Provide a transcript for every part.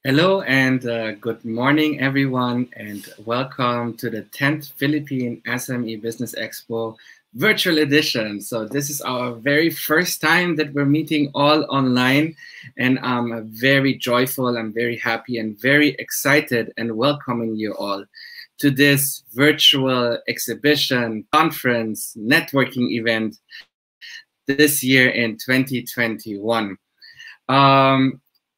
Hello and good morning, everyone, and welcome to the 10th Philippine SME Business Expo virtual edition. So this is our very first time that we're meeting all online, and I'm very joyful, I'm very happy and very excited and welcoming you all to this virtual exhibition, conference, networking event this year in 2021.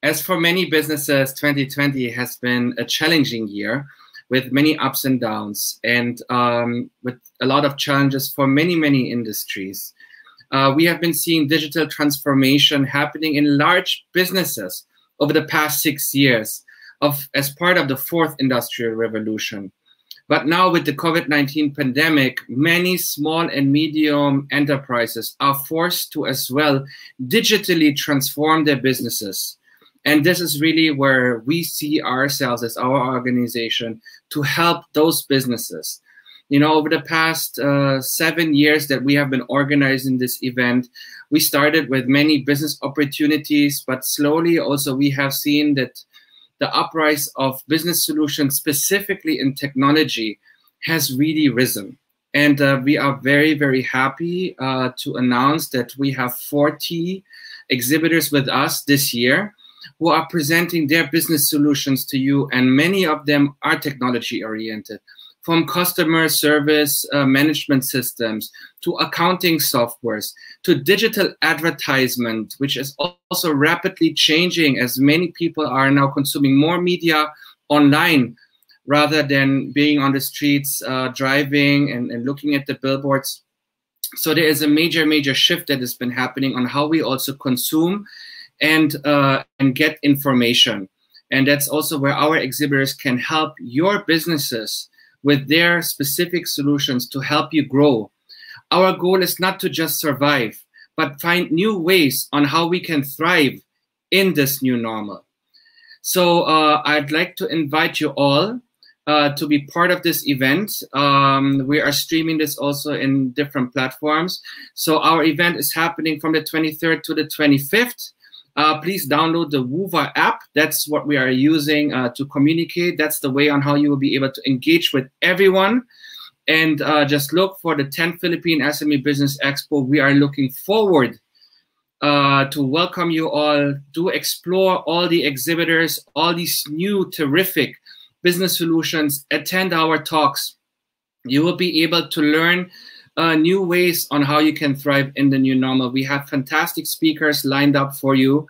As for many businesses, 2020 has been a challenging year with many ups and downs and with a lot of challenges for many industries. We have been seeing digital transformation happening in large businesses over the past 6 years as part of the fourth industrial revolution. But now with the COVID-19 pandemic, many small and medium enterprises are forced to as well digitally transform their businesses. And this is really where we see ourselves as our organization to help those businesses. You know, over the past 7 years that we have been organizing this event, we started with many business opportunities, but slowly also we have seen that the uprise of business solutions, specifically in technology, has really risen. And we are very happy to announce that we have 40 exhibitors with us this year who are presenting their business solutions to you, and many of them are technology oriented, from customer service management systems to accounting softwares to digital advertisement, which is also rapidly changing as many people are now consuming more media online rather than being on the streets, driving and looking at the billboards. So there is a major shift that has been happening on how we also consume and get information. And that's also where our exhibitors can help your businesses with their specific solutions to help you grow. Our goal is not to just survive, but find new ways on how we can thrive in this new normal. So I'd like to invite you all to be part of this event. We are streaming this also in different platforms. So our event is happening from the 23rd to the 25th. Please download the Wova app. That's what we are using to communicate. That's the way on how you will be able to engage with everyone. And just look for the 10th Philippine SME Business Expo. We are looking forward to welcome you all, to explore all the exhibitors, all these new terrific business solutions, attend our talks. You will be able to learn new ways on how you can thrive in the new normal. We have fantastic speakers lined up for you,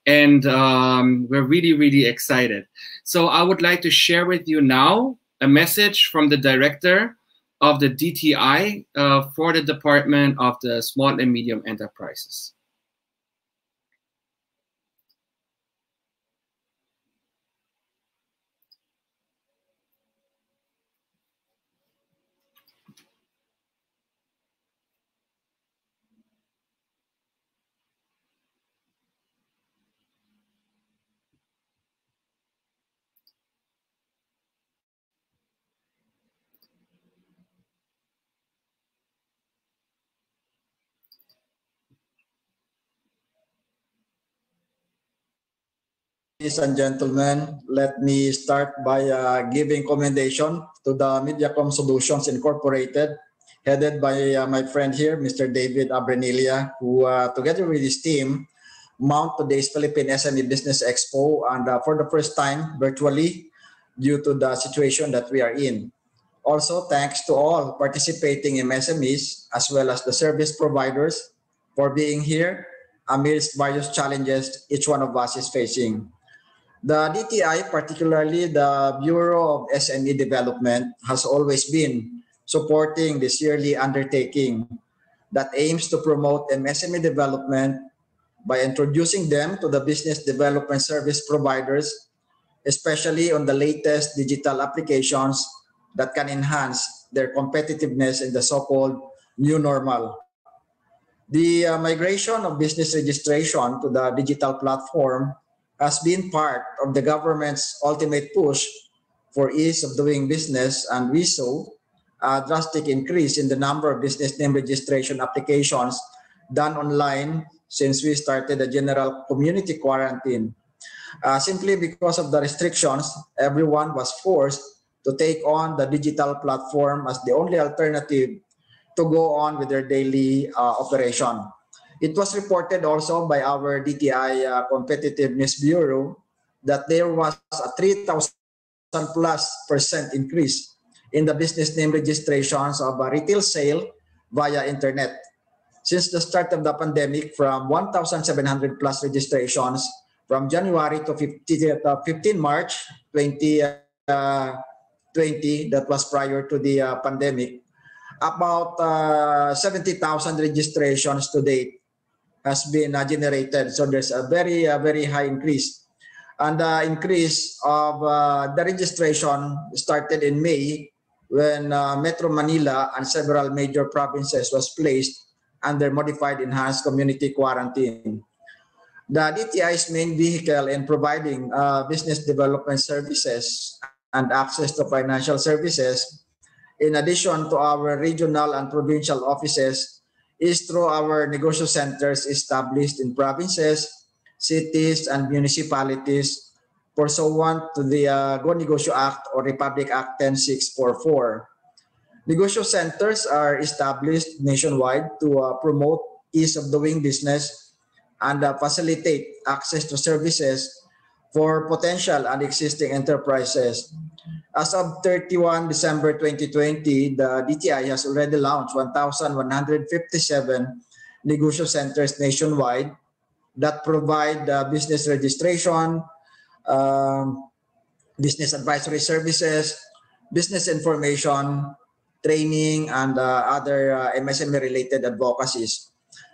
and we're really excited. So I would like to share with you now a message from the director of the DTI for the Department of the Small and Medium Enterprises. Ladies and gentlemen, let me start by giving commendation to the Mediacom Solutions Incorporated, headed by my friend here, Mr. David Abrenilia, who together with his team mount today's Philippine SME Business Expo, and for the first time virtually due to the situation that we are in. Also, thanks to all participating MSMEs as well as the service providers for being here amidst various challenges each one of us is facing. The DTI, particularly the Bureau of SME Development, has always been supporting this yearly undertaking that aims to promote MSME development by introducing them to the business development service providers, especially on the latest digital applications that can enhance their competitiveness in the so-called new normal. The migration of business registration to the digital platform has been part of the government's ultimate push for ease of doing business, and we saw a drastic increase in the number of business name registration applications done online since we started the general community quarantine. Simply because of the restrictions, everyone was forced to take on the digital platform as the only alternative to go on with their daily operation. It was reported also by our DTI Competitiveness Bureau that there was a 3,000+% increase in the business name registrations of retail sale via internet. Since the start of the pandemic, from 1,700 plus registrations from January to 15 March 2020, that was prior to the pandemic, about 70,000 registrations to date has been generated. So there's a very high increase. And the increase of the registration started in May when Metro Manila and several major provinces was placed under modified enhanced community quarantine. The DTI's main vehicle in providing business development services and access to financial services, in addition to our regional and provincial offices, is through our negosyo centers established in provinces, cities, and municipalities pursuant to the Go Negosyo Act or Republic Act 10644. Negosyo centers are established nationwide to promote ease of doing business and facilitate access to services for potential and existing enterprises. As of 31 December 2020, the DTI has already launched 1,157 negosyo centers nationwide that provide business registration, um, business advisory services, business information, training, and other MSME-related advocacies.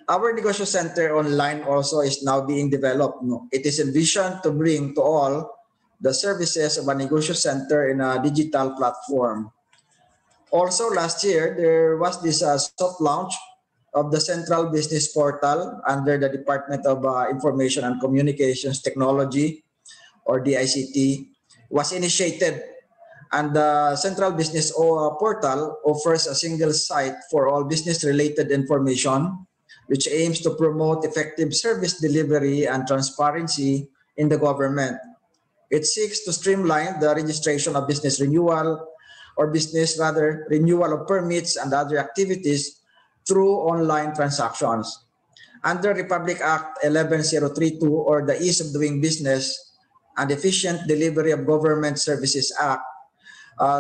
Our negosyo center online also is now being developed. It is envisioned to bring to all the services of a negosyo center in a digital platform. Also, last year, there was this soft launch of the Central Business Portal under the Department of Information and Communications Technology, or DICT, was initiated. And the Central Business Portal offers a single site for all business-related information, which aims to promote effective service delivery and transparency in the government. It seeks to streamline the registration of business renewal or business rather renewal of permits and other activities through online transactions. Under Republic Act 11032 or the Ease of Doing Business and Efficient Delivery of Government Services Act,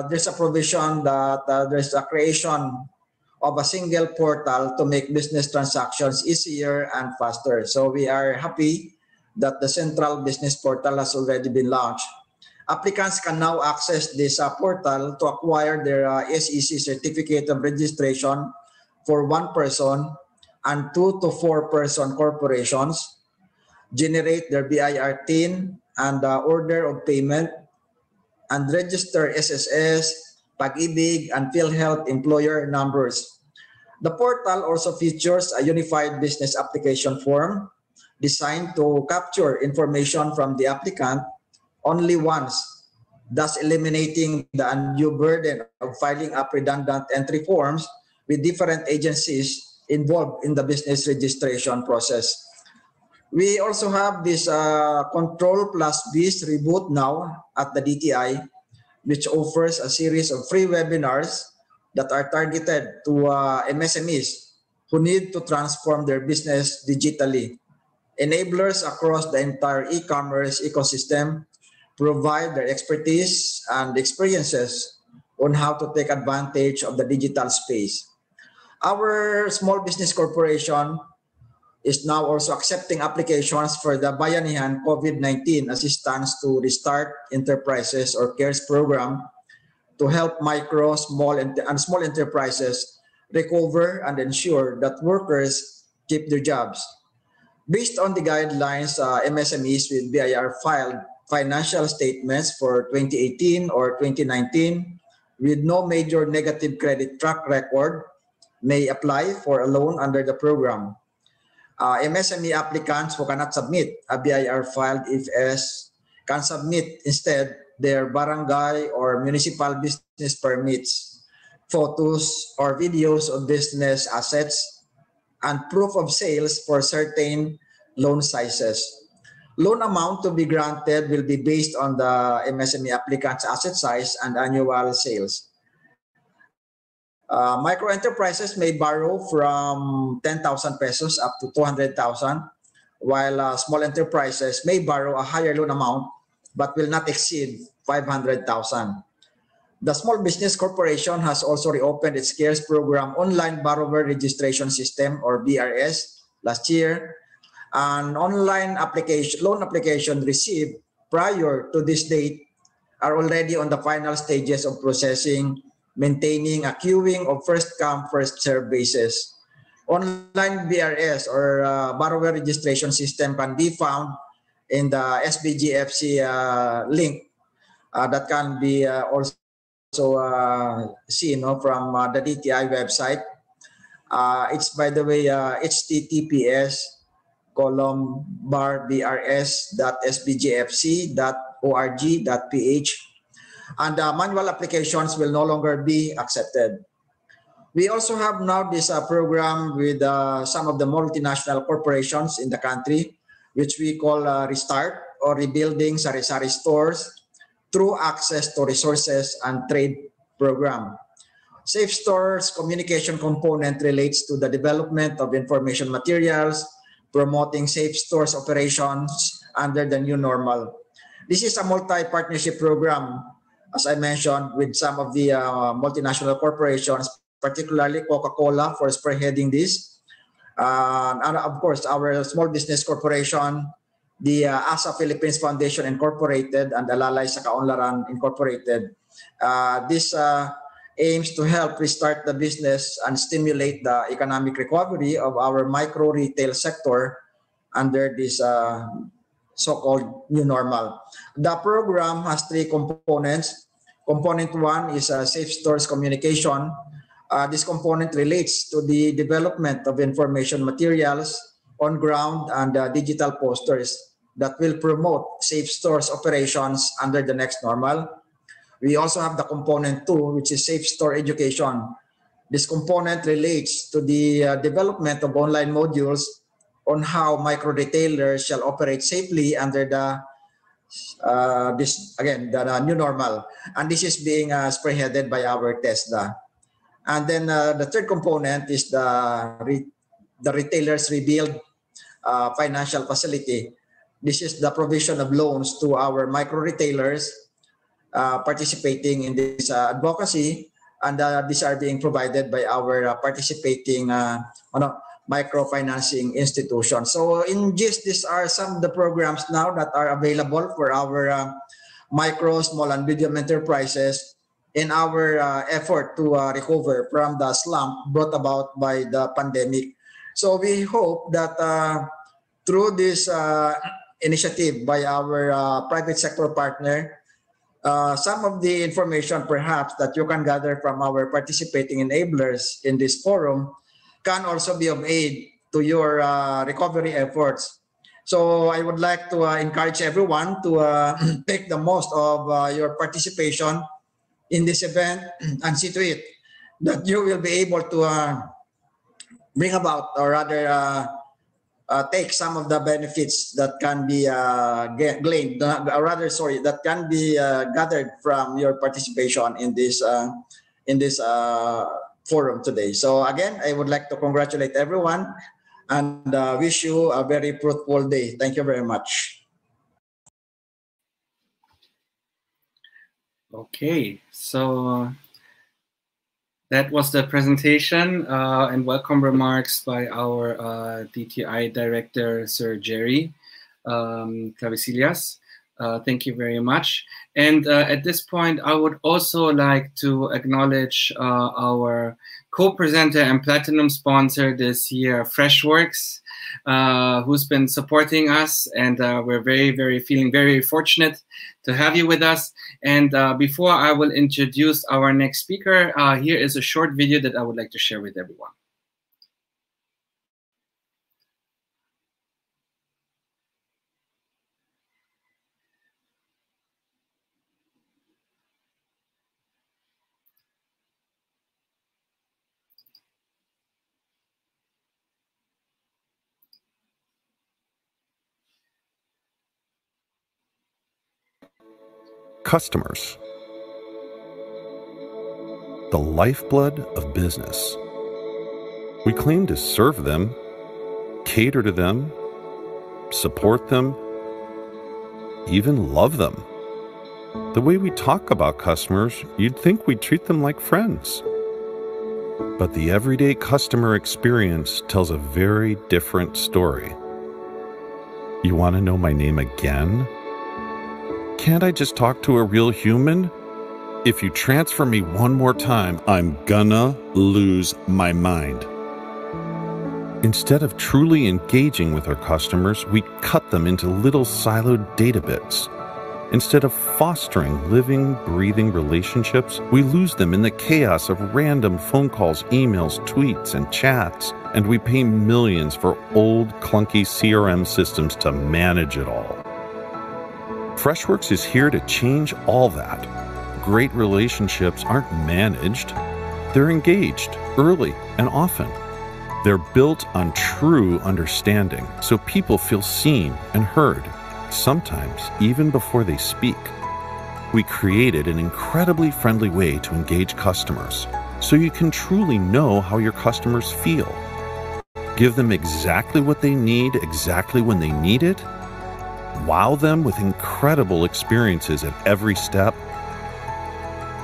there's a provision that there's a creation of a single portal to make business transactions easier and faster. So we are happy that the Central Business Portal has already been launched. Applicants can now access this portal to acquire their SEC certificate of registration for one person and 2 to 4 person corporations, generate their BIR TIN and order of payment, and register SSS, Pag-ibig, and PhilHealth employer numbers. The portal also features a unified business application form designed to capture information from the applicant only once, thus eliminating the undue burden of filing up redundant entry forms with different agencies involved in the business registration process. We also have this Control Plus Biz reboot now at the DTI, which offers a series of free webinars that are targeted to MSMEs who need to transform their business digitally. Enablers across the entire e-commerce ecosystem provide their expertise and experiences on how to take advantage of the digital space. Our small business corporation is now also accepting applications for the Bayanihan COVID-19 Assistance to Restart Enterprises or CARES program to help micro, small, and small enterprises recover and ensure that workers keep their jobs. Based on the guidelines, MSMEs with BIR filed financial statements for 2018 or 2019 with no major negative credit track record may apply for a loan under the program. MSME applicants who cannot submit a BIR filed IFS can submit instead their barangay or municipal business permits, photos or videos of business assets, and proof of sales for certain loan sizes. Loan amount to be granted will be based on the MSME applicant's asset size and annual sales. Micro enterprises may borrow from 10,000 pesos up to 200,000, while small enterprises may borrow a higher loan amount but will not exceed 500,000. The Small Business Corporation has also reopened its CARES program online borrower registration system, or BRS, last year. An online loan application received prior to this date are already on the final stages of processing, maintaining a queuing of first come, first served basis. Online BRS, or borrower registration system, can be found in the SBGFC link that can be also seen from the DTI website. It's, by the way, https://brs.sbgfc.org.ph, and manual applications will no longer be accepted. We also have now this program with some of the multinational corporations in the country, which we call Restart, or Rebuilding Sari-Sari Stores through Access to Resources and Trade program. Safe Stores communication component relates to the development of information materials, promoting safe stores operations under the new normal. This is a multi-partnership program, as I mentioned, with some of the multinational corporations, particularly Coca-Cola for spearheading this. And of course, our Small Business Corporation, the ASA Philippines Foundation Incorporated, and Alalay sa Kaunlaran Incorporated. This aims to help restart the business and stimulate the economic recovery of our micro retail sector under this so-called new normal. The program has three components. Component one is safe stores communication. This component relates to the development of information materials on ground and digital posters that will promote safe stores operations under the next normal. We also have the component two, which is safe store education. This component relates to the development of online modules on how micro retailers shall operate safely under the the new normal, and this is being spearheaded by our TESDA. And then the third component is the retailers rebuild financial facility. This is the provision of loans to our micro retailers participating in this advocacy, and these are being provided by our participating microfinancing institutions. So in gist, these are some of the programs now that are available for our micro, small, and medium enterprises in our effort to recover from the slump brought about by the pandemic. So we hope that through this initiative by our private sector partner, some of the information perhaps that you can gather from our participating enablers in this forum can also be of aid to your recovery efforts. So I would like to encourage everyone to take the most of your participation in this event and see to it that you will be able to bring about, or rather take some of the benefits that can be gleaned, that can be gathered from your participation in this forum today. So again, I would like to congratulate everyone and wish you a very fruitful day. Thank you very much. Okay, so that was the presentation and welcome remarks by our DTI Director, Sir Jerry Clavicillas. Thank you very much. And at this point, I would also like to acknowledge our co-presenter and platinum sponsor this year, Freshworks, who's been supporting us, and we're feeling very fortunate to have you with us. And before I will introduce our next speaker, here is a short video that I would like to share with everyone. Customers. The lifeblood of business. We claim to serve them, cater to them, support them, even love them. The way we talk about customers, you'd think we treat them like friends. But the everyday customer experience tells a very different story. You want to know my name again? Can't I just talk to a real human? If you transfer me one more time, I'm gonna lose my mind. Instead of truly engaging with our customers, we cut them into little siloed data bits. Instead of fostering living, breathing relationships, we lose them in the chaos of random phone calls, emails, tweets, and chats, and we pay millions for old, clunky CRM systems to manage it all. Freshworks is here to change all that. Great relationships aren't managed. They're engaged early and often. They're built on true understanding, so people feel seen and heard, sometimes even before they speak. We created an incredibly friendly way to engage customers, so you can truly know how your customers feel. Give them exactly what they need, exactly when they need it. Wow them with incredible experiences at every step,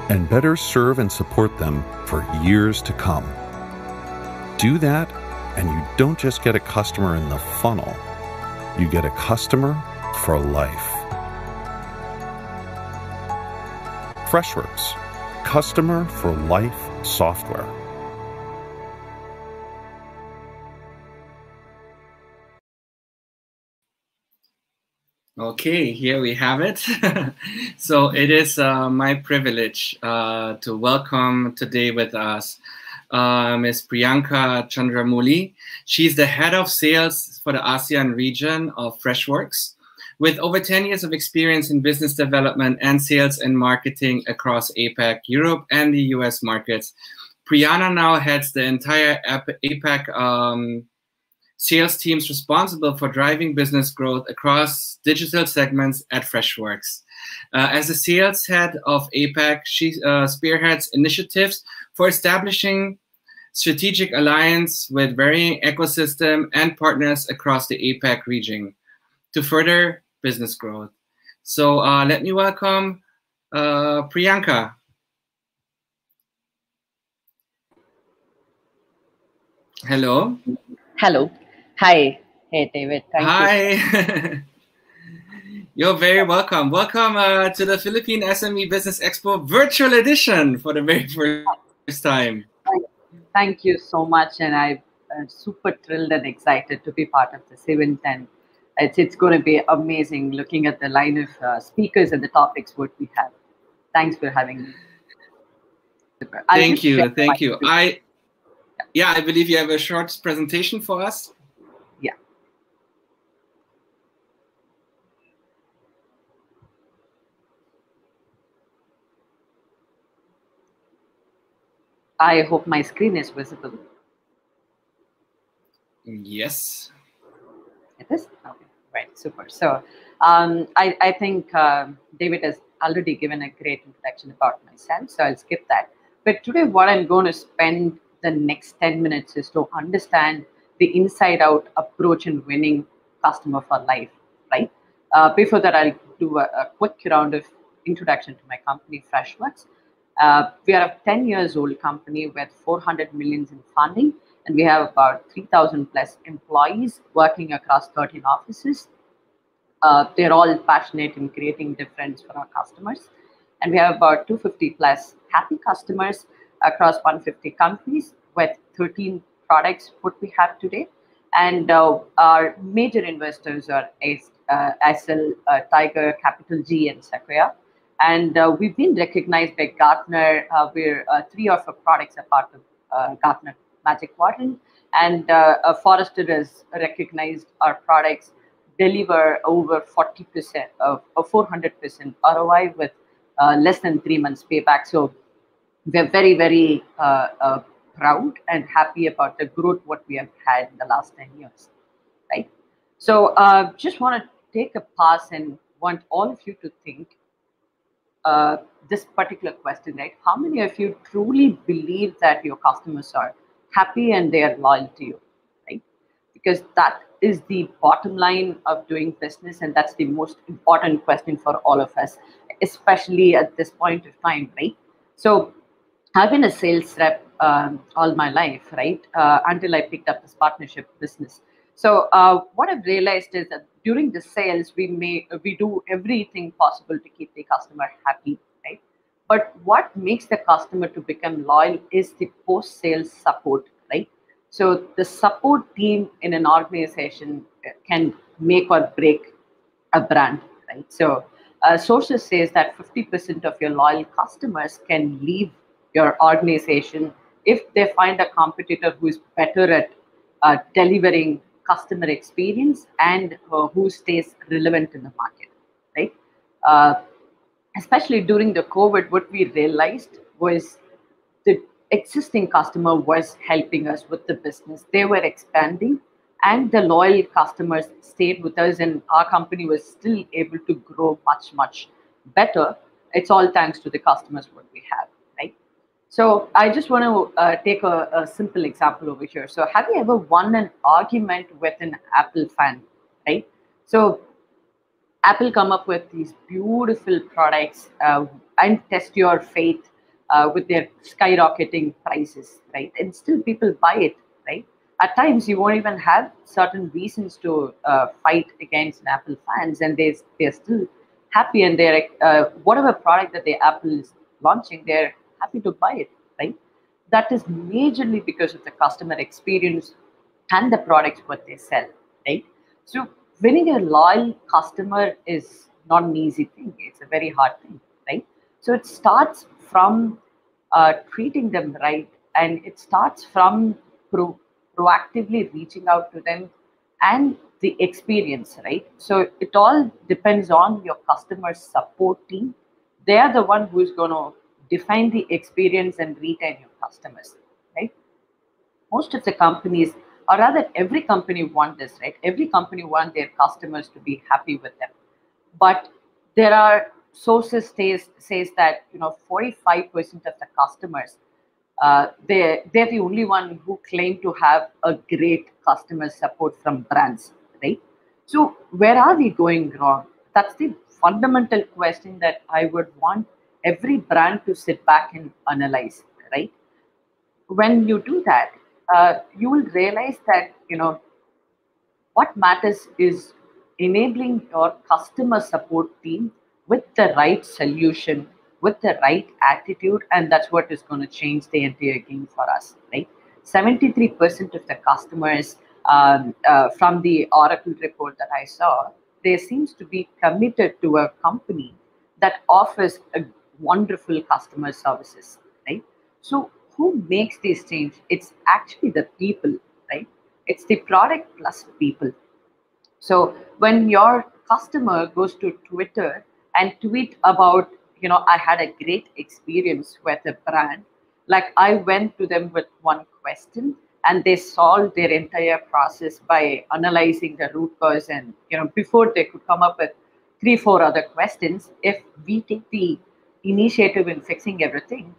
and better serve and support them for years to come. Do that, and you don't just get a customer in the funnel, you get a customer for life. Freshworks, customer for life software. Okay, here we have it. So it is my privilege to welcome today with us Ms. Priyanka Chandramouli. She's the head of sales for the ASEAN region of Freshworks. With over 10 years of experience in business development and sales and marketing across APAC, Europe, and the US markets, Priyanka now heads the entire APAC sales teams responsible for driving business growth across digital segments at Freshworks. As the sales head of APAC, she spearheads initiatives for establishing strategic alliance with varying ecosystem and partners across the APAC region to further business growth. So let me welcome Priyanka. Hello. Hello. Hi. Hey, David. Thank you. Hi. You're very welcome. Welcome to the Philippine SME Business Expo virtual edition for the very first time. Thank you so much. And I'm super thrilled and excited to be part of this event. And it's going to be amazing looking at the line of speakers and the topics what we have. Thanks for having me. Thank you. Thank you. I believe you have a short presentation for us. Yeah. I hope my screen is visible. Yes. It is? Okay, right, super. So I think David has already given a great introduction about myself, so I'll skip that. But today what I'm going to spend the next 10 minutes is to understand the inside-out approach in winning customer for life, right? Before that, I'll do a quick round of introduction to my company, Freshworks. We are a 10 years old company with 400 million in funding, and we have about 3,000 plus employees working across 13 offices. They're all passionate in creating difference for our customers. And we have about 250 plus happy customers across 150 countries with 13 products what we have today. And our major investors are SL, Tiger, Capital G, and Sequoia. And we've been recognized by Gartner. We're 3 of our products are part of Gartner Magic Quadrant, and Forrester has recognized our products deliver over 40% of 400% ROI with less than 3 months payback. So we're very, very proud and happy about the growth what we have had in the last 10 years, right? So just want to take a pass and want all of you to think this particular question, right? How many of you truly believe that your customers are happy and they are loyal to you, right? Because that is the bottom line of doing business, and that's the most important question for all of us, especially at this point of time, right? So I've been a sales rep all my life, right? Until I picked up this partnership business. So what I've realized is that during the sales, we do everything possible to keep the customer happy, right? But what makes the customer to become loyal is the post-sales support, right? So the support team in an organization can make or break a brand, right? So sources says that 50% of your loyal customers can leave your organization if they find a competitor who is better at delivering customer experience and who stays relevant in the market, right? Uh, Especially during the COVID, what we realized was the existing customer was helping us with the business. They were expanding, and the loyal customers stayed with us, and our company was still able to grow much, much better. It's all thanks to the customers what we have, right? So I just want to take a simple example over here. So have you ever won an argument with an Apple fan, right? So Apple come up with these beautiful products and test your faith with their skyrocketing prices, right? And still people buy it, right? At times you won't even have certain reasons to fight against an Apple fans, and they're still happy, and they're whatever product that the Apple is launching, they're happy to buy it, right? That is majorly because of the customer experience and the products what they sell, right? So winning a loyal customer is not an easy thing. It's a very hard thing, right? So it starts from treating them right, and it starts from proactively reaching out to them and the experience, right? So it all depends on your customer support team. They are the one who is going to define the experience and retain your customers, right? Most of the companies, or rather every company want this, right? Every company want their customers to be happy with them. But there are sources says that 45% of the customers, they're the only one who claim to have a great customer support from brands, right? So where are we going wrong? That's the fundamental question that I would want every brand to sit back and analyze, right? When you do that, you will realize that what matters is enabling your customer support team with the right solution, with the right attitude, and that's what is going to change the entire game for us, right? 73% of the customers from the Oracle report that I saw, there seems to be committed to a company that offers a wonderful customer services, right? So who makes this change? It's actually the people, right? It's the product plus people. So when your customer goes to Twitter and tweet about, I had a great experience with a brand, like I went to them with one question and they solved their entire process by analyzing the root cause, and before they could come up with three, four other questions, if we take the initiative in fixing everything,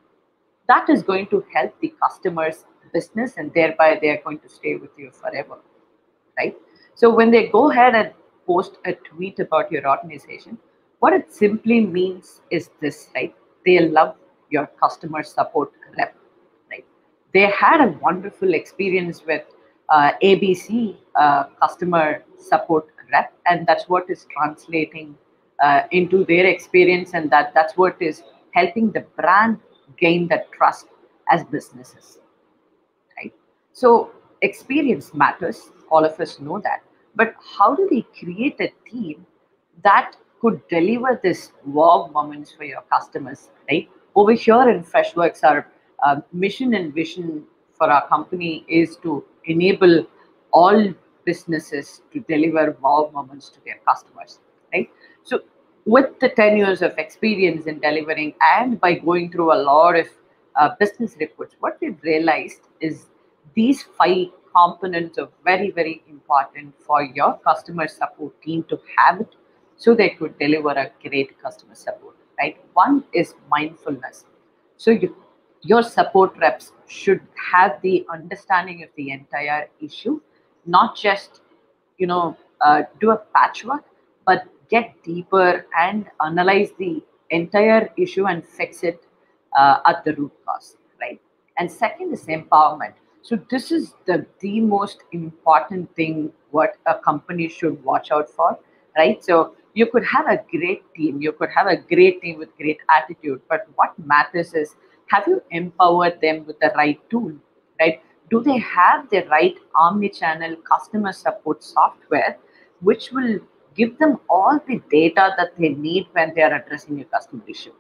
that is going to help the customer's business, and thereby they are going to stay with you forever, right? So when they go ahead and post a tweet about your organization, what it simply means is this, right? They love your customer support rep, right? They had a wonderful experience with ABC customer support rep, and that's what is translating into their experience, and that's what is helping the brand gain that trust as businesses, right? So experience matters. All of us know that. But how do we create a team that could deliver this wow moments for your customers, right? Over here in Freshworks, our mission and vision for our company is to enable all businesses to deliver wow moments to their customers, right? So with the 10 years of experience in delivering and by going through a lot of business reports, what we've realized is these five components are very, very important for your customer support team to have it so they could deliver a great customer support. right? One is mindfulness. So your support reps should have the understanding of the entire issue, not just do a patchwork, but get deeper and analyze the entire issue and fix it at the root cause, right? And second is empowerment. So this is the most important thing what a company should watch out for, right? So you could have a great team, you could have a great team with great attitude, but what matters is, have you empowered them with the right tool, right? Do they have the right omni-channel customer support software, which will give them all the data that they need when they are addressing a customer issue,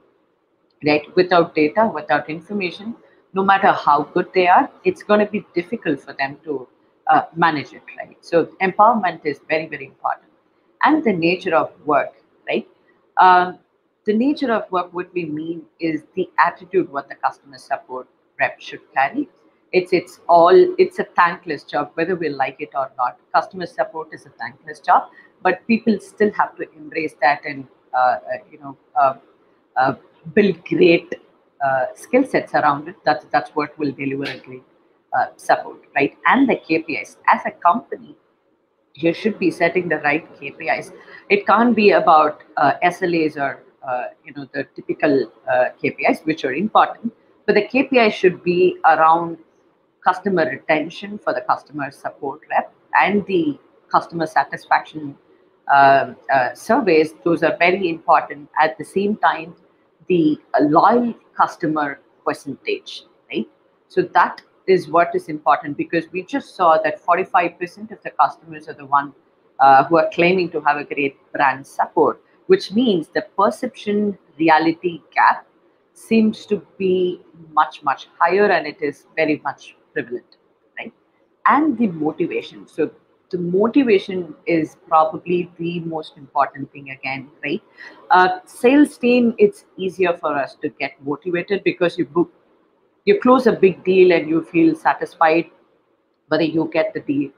right? Without data, without information, no matter how good they are, it's going to be difficult for them to manage it, right? So empowerment is very, very important. And the nature of work, right? Um, the nature of work, what we mean is the attitude what the customer support rep should carry. It's a thankless job, whether we like it or not. Customer support is a thankless job, but people still have to embrace that and uh, uh, you know uh, uh, build great skill sets around it. That's what will deliver a great support, right? And the KPIs as a company, you should be setting the right KPIs. It can't be about SLAs or the typical KPIs, which are important, but the KPI should be around customer retention for the customer support rep and the customer satisfaction surveys. Those are very important. At the same time, the loyal customer percentage, right? So that is what is important, because we just saw that 45% of the customers are the one who are claiming to have a great brand support, which means the perception reality gap seems to be much, much higher, and it is very much prevalent, right? And the motivation. So the motivation is probably the most important thing again, right? Sales team, it's easier for us to get motivated because you close a big deal and you feel satisfied whether you get the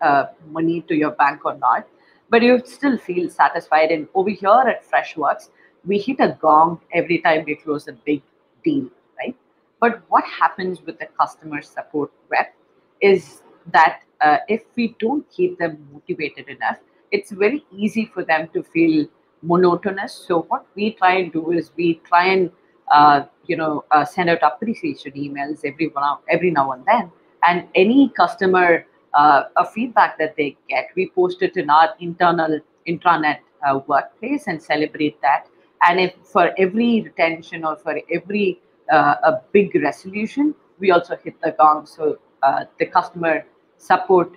money to your bank or not, but you still feel satisfied. And over here at Freshworks, we hit a gong every time we close a big deal, right? But what happens with the customer support rep is that if we don't keep them motivated enough, it's very easy for them to feel monotonous. So what we try and do is we try and send out appreciation emails every now and then, and any customer a feedback that they get, we post it in our internal intranet workplace and celebrate that. And if for every retention or for every a big resolution, we also hit the gong. So the customer support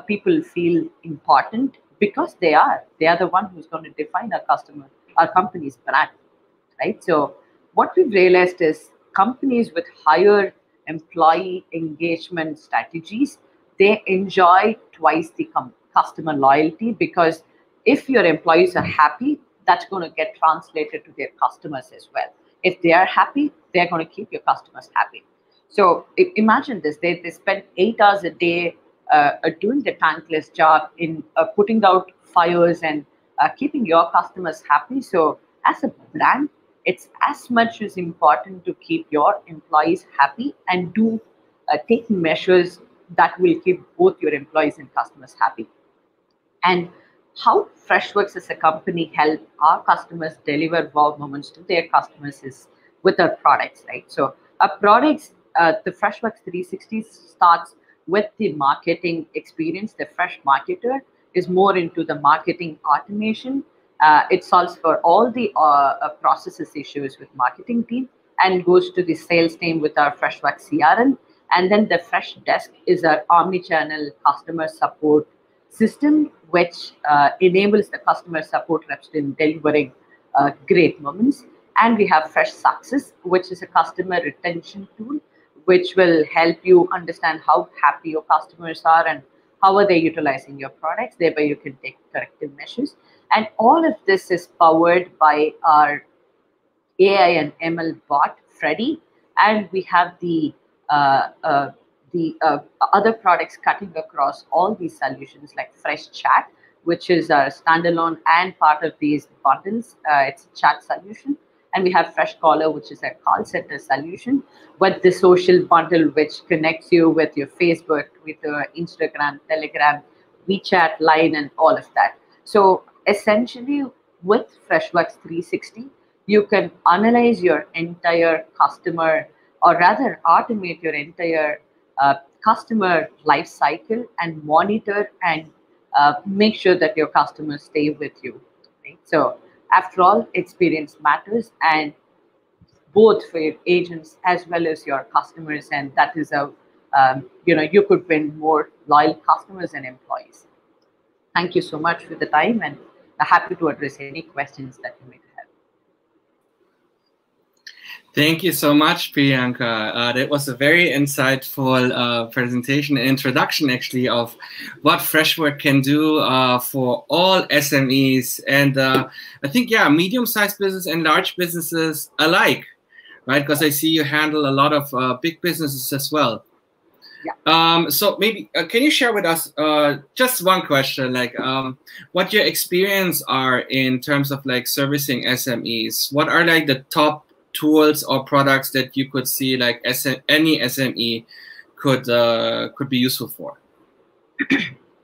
people feel important, because they are the one who's going to define our company's brand, right? So what we've realized is companies with higher employee engagement strategies, they enjoy twice the customer loyalty, because if your employees are happy, that's going to get translated to their customers as well. If they are happy, they're going to keep your customers happy. So imagine this: they spend 8 hours a day doing the thankless job in putting out fires and keeping your customers happy. So as a brand, it's as much as important to keep your employees happy and do take measures that will keep both your employees and customers happy. And how Freshworks as a company help our customers deliver wow moments to their customers is with our products, right? So our products, the Freshworks 360 starts with the marketing experience. The Fresh Marketer is more into the marketing automation. It solves for all the processes issues with marketing team, and goes to the sales team with our Freshworks CRM. And then the Fresh Desk is our omni-channel customer support system, which enables the customer support reps in delivering great moments. And we have Fresh Success, which is a customer retention tool, which will help you understand how happy your customers are and how are they utilizing your products. Thereby, you can take corrective measures. And all of this is powered by our AI and ML bot, Freddy, and we have the other products cutting across all these solutions, like Fresh Chat, which is a standalone and part of these bundles. It's a chat solution, And we have Fresh Caller, which is a call center solution, with the social bundle, which connects you with your Facebook, with your Instagram, Telegram, WeChat, Line, and all of that. So essentially, with Freshworks 360, you can analyze your entire customer, or rather automate your entire customer life cycle and monitor and make sure that your customers stay with you. Right? So after all, experience matters, and both for your agents as well as your customers, and that is a you could win more loyal customers and employees. Thank you so much for the time, and I'm happy to address any questions that you may have. Thank you so much, Priyanka. That was a very insightful presentation and introduction, actually, of what Freshwork can do for all SMEs. And I think, yeah, medium-sized business and large businesses alike, right? Because I see you handle a lot of big businesses as well. Yeah. So maybe can you share with us just one question, like what your experience are in terms of like servicing SMEs? What are like the top tools or products that you could see like any SME could be useful for?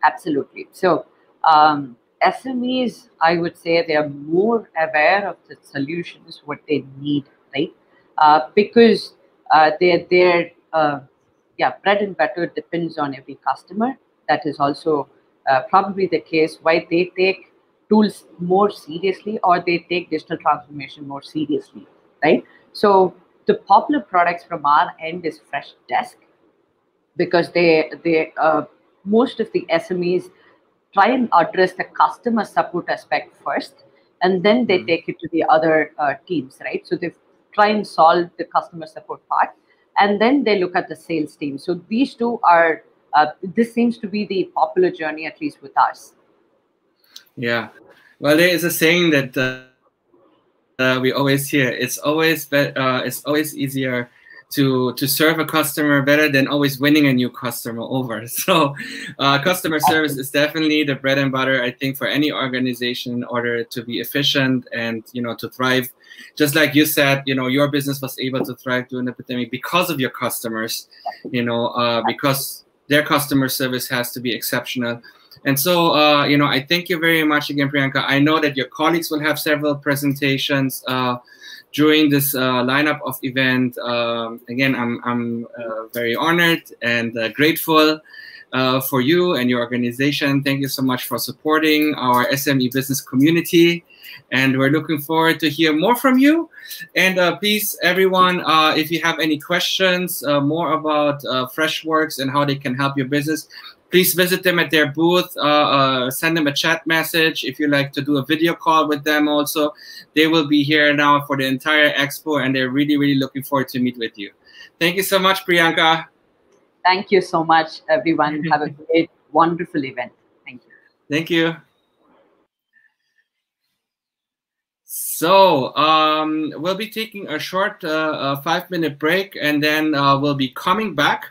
Absolutely. So SMEs, I would say, they are more aware of the solutions, what they need, right? Because their bread and butter depends on every customer. That is also probably the case why they take tools more seriously, or they take digital transformation more seriously, right? So the popular products from our end is Freshdesk, because they most of the SMEs try and address the customer support aspect first, and then they take it to the other teams, right? So they try and solve the customer support part, and then they look at the sales team. So these two are this seems to be the popular journey, at least with us. Yeah, well, there is a saying that we always hear. It's always easier to serve a customer better than always winning a new customer over. So customer service is definitely the bread and butter, I think, for any organization in order to be efficient and, you know, to thrive. Just like you said, you know, your business was able to thrive during the pandemic because of your customers, you know, because their customer service has to be exceptional. And so, you know, I thank you very much again, Priyanka. I know that your colleagues will have several presentations during this lineup of event. Again, I'm very honored and grateful for you and your organization. Thank you so much for supporting our SME business community. And we're looking forward to hear more from you. And please, everyone, if you have any questions more about Freshworks and how they can help your business, please visit them at their booth, send them a chat message. If you'd like to do a video call with them also, they will be here now for the entire expo, and they're really, really looking forward to meet with you. Thank you so much, Priyanka. Thank you so much, everyone. Have a great, wonderful event. Thank you. Thank you. So we'll be taking a short 5-minute break, and then we'll be coming back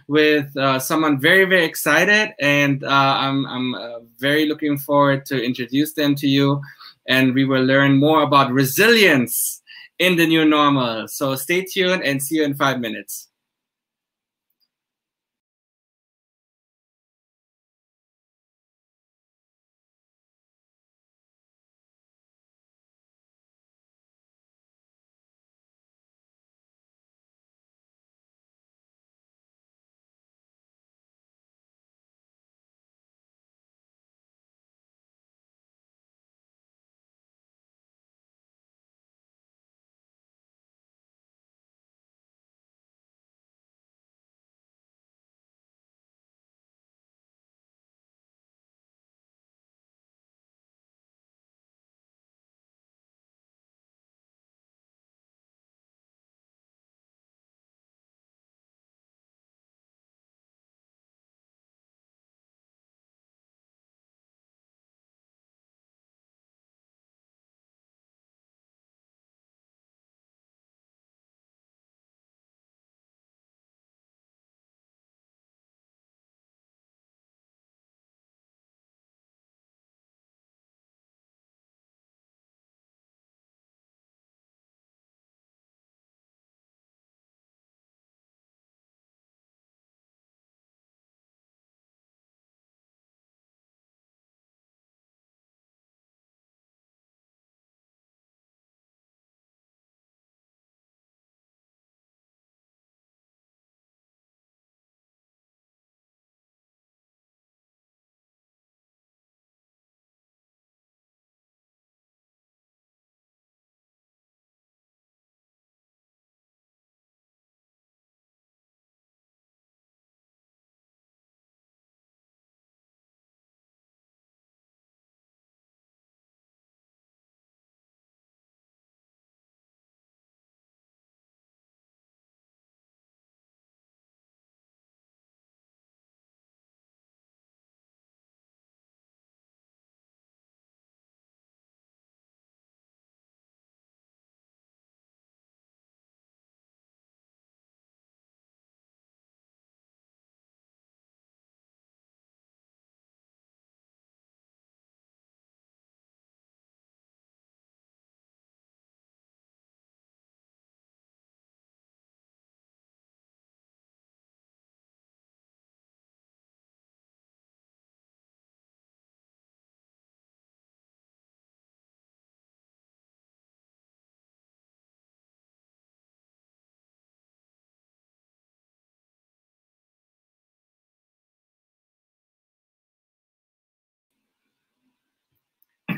with someone very, very excited, and I'm very looking forward to introduce them to you, and we will learn more about resilience in the new normal. So stay tuned and see you in 5 minutes.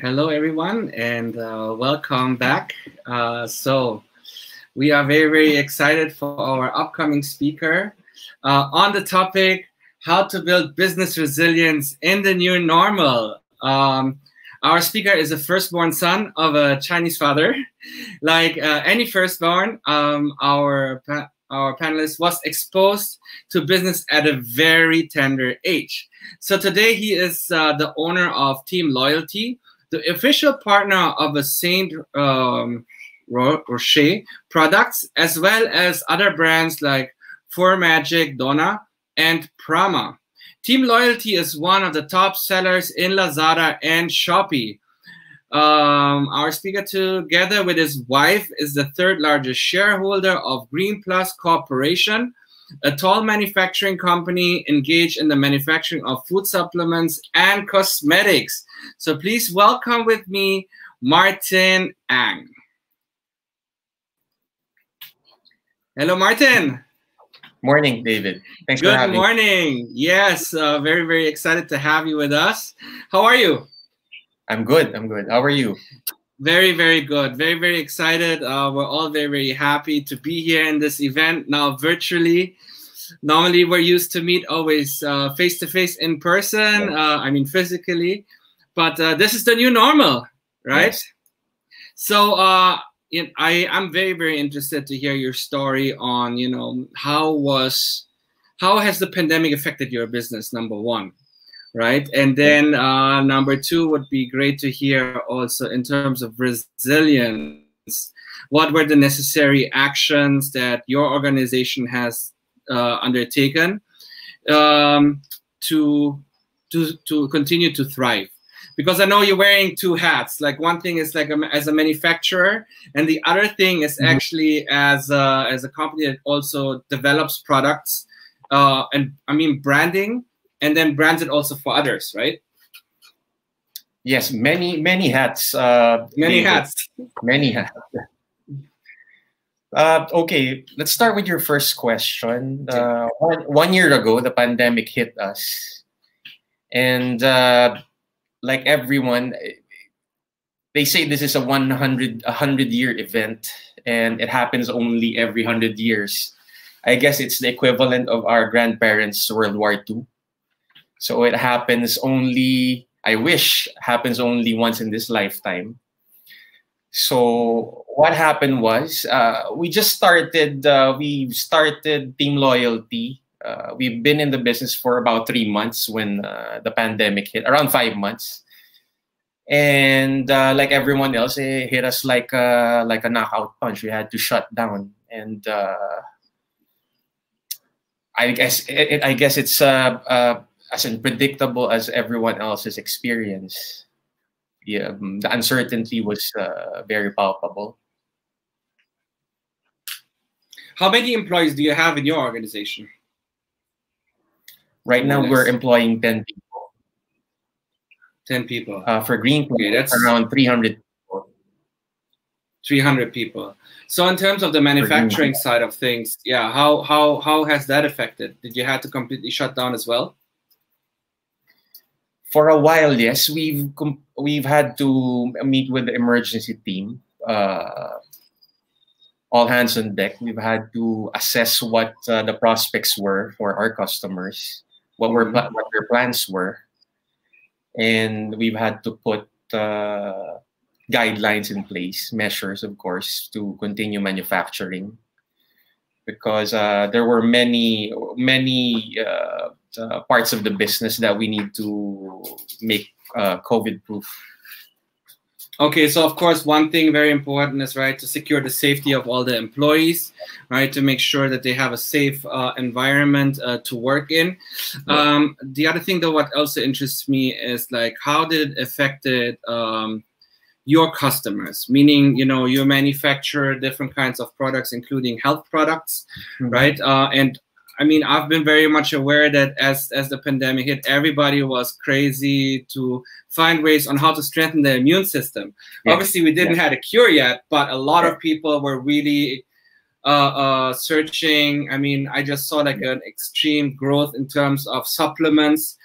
Hello, everyone, and welcome back. So we are very, very excited for our upcoming speaker on the topic, how to build business resilience in the new normal. Our speaker is a firstborn son of a Chinese father. Like any firstborn, our panelist was exposed to business at a very tender age. So today he is the owner of Team Loyalty, the official partner of a Saint Rocher products, as well as other brands like For Magic, Donna, and Prama. Team Loyalty is one of the top sellers in Lazada and Shopee. Our speaker, together with his wife, is the third largest shareholder of Green Plus Corporation, a tall manufacturing company engaged in the manufacturing of food supplements and cosmetics. So please welcome with me, Martin Ang. Hello, Martin. Morning, David. Thanks for having me. Good morning. Yes, very, very excited to have you with us. How are you? I'm good. I'm good. How are you? Very, very good. Very, very excited. We're all very, very happy to be here in this event now virtually. Normally, we're used to meet always face-to-face in person, I mean physically, but this is the new normal, right? Yes. So I'm very, very interested to hear your story on, how has the pandemic affected your business, number one, right? And then number two would be great to hear also in terms of resilience. What were the necessary actions that your organization has undertaken to continue to thrive? Because I know you're wearing two hats. Like one thing is like as a manufacturer, and the other thing is actually as a company that also develops products and I mean branding, and then brands it also for others, right? Yes, many hats. Many David. hats. Many hats. Okay, let's start with your first question. 1 year ago, the pandemic hit us, and like everyone, they say this is a 100-year event, and it happens only every 100 years. I guess it's the equivalent of our grandparents' World War II. So it happens only, I wish, happens only once in this lifetime. So what happened was we started Team Loyalty. We've been in the business for about 3 months when the pandemic hit, around 5 months. And like everyone else, it hit us like a knockout punch. We had to shut down. And I guess it's as unpredictable as everyone else's experience. Yeah, the uncertainty was very palpable. How many employees do you have in your organization? Right now, we're employing 10 people. 10 people. For Green Plus, okay, that's around 300 people. 300 people. So in terms of the manufacturing side of things, yeah, how has that affected? Did you have to completely shut down as well? For a while, yes, we've had to meet with the emergency team, all hands on deck. We've had to assess what the prospects were for our customers, what their plans were, and we've had to put guidelines in place, measures, of course, to continue manufacturing, because there were many parts of the business that we need to make COVID-proof. Okay, so of course, one thing very important is, right, to secure the safety of all the employees, right, to make sure that they have a safe environment to work in. The other thing, though, what also interests me is like, how did it affect your customers? Meaning, you manufacture different kinds of products, including health products, right? And I mean, I've been very much aware that as the pandemic hit, everybody was crazy to find ways on how to strengthen the immune system. Yeah. Obviously, we didn't have a cure yet, but a lot of people were really searching. I mean, I just saw like an extreme growth in terms of supplements.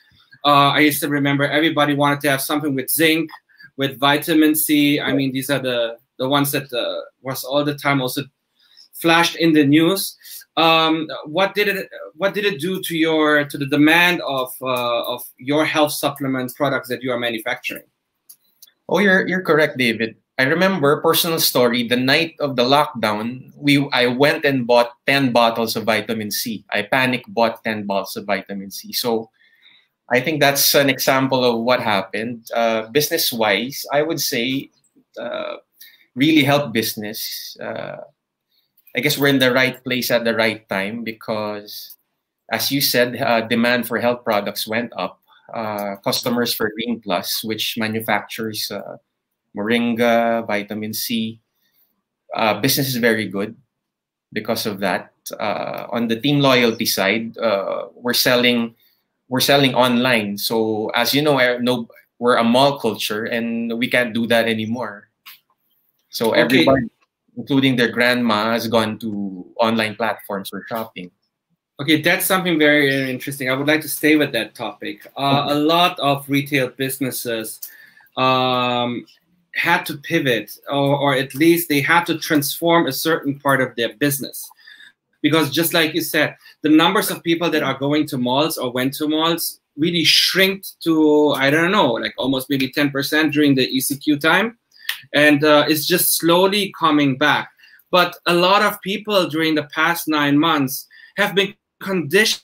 I used to remember everybody wanted to have something with zinc, with vitamin C. I mean, these are the ones that was all the time also flashed in the news. What did it do to the demand of your health supplement products that you are manufacturing? Oh, you're correct, David. I remember, personal story, the night of the lockdown, I went and bought 10 bottles of vitamin C. I panic bought 10 bottles of vitamin C. So I think that's an example of what happened. Business-wise, I would say really helped business. I guess we're in the right place at the right time because, as you said, demand for health products went up. Customers for Green Plus, which manufactures moringa, vitamin C. Business is very good because of that. On the team loyalty side, we're selling online. So as you know, we're a mall culture, and we can't do that anymore. So everybody, including their grandma, has gone to online platforms for shopping. Okay, that's something very interesting. I would like to stay with that topic. A lot of retail businesses had to pivot, or at least they had to transform a certain part of their business. Because just like you said, the numbers of people that are going to malls or went to malls really shrinked to, I don't know, like almost maybe 10% during the ECQ time. And it's just slowly coming back. But a lot of people during the past 9 months have been conditioned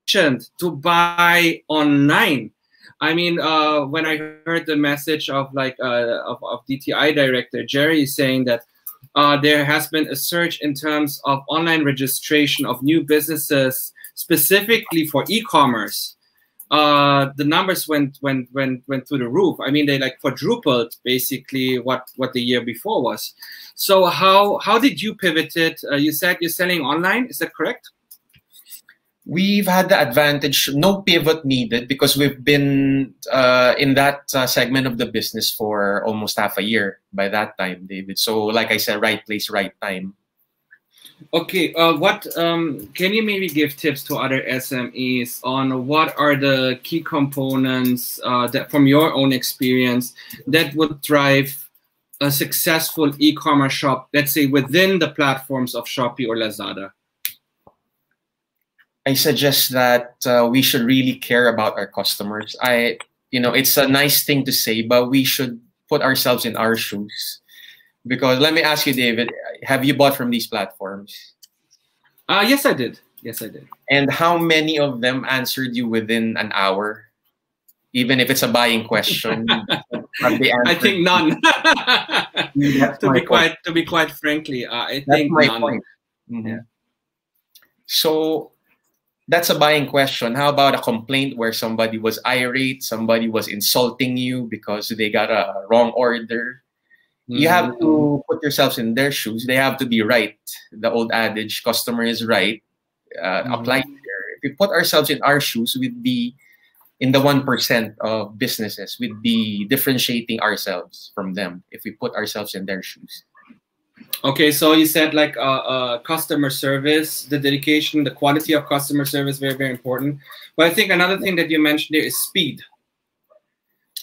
to buy online. I mean, when I heard the message of DTI director Jerry saying that there has been a surge in terms of online registration of new businesses, specifically for e-commerce, the numbers went through the roof. I mean, they like quadrupled basically what the year before was. So how did you pivot it? You said you're selling online. Is that correct? We've had the advantage, no pivot needed, because we've been in that segment of the business for almost half a year by that time, David. So like I said, right place, right time. Okay, can you maybe give tips to other SMEs on what are the key components that from your own experience that would drive a successful e-commerce shop, let's say within the platforms of Shopee or Lazada? I suggest that we should really care about our customers. It's a nice thing to say, but we should put ourselves in our shoes. Because let me ask you, David, have you bought from these platforms? Yes, I did. Yes, I did. And how many of them answered you within an hour? Even if it's a buying question, I think none. to be quite frankly, I think my none. Point. Mm-hmm. Yeah. So that's a buying question. How about a complaint where somebody was irate, somebody was insulting you because they got a wrong order? You have to put yourselves in their shoes. They have to be right. The old adage, customer is right, applies here. If we put ourselves in our shoes, we'd be in the 1% of businesses. We'd be differentiating ourselves from them if we put ourselves in their shoes. Okay, so you said like customer service, the dedication, the quality of customer service, very, very important. But I think another thing that you mentioned there is speed.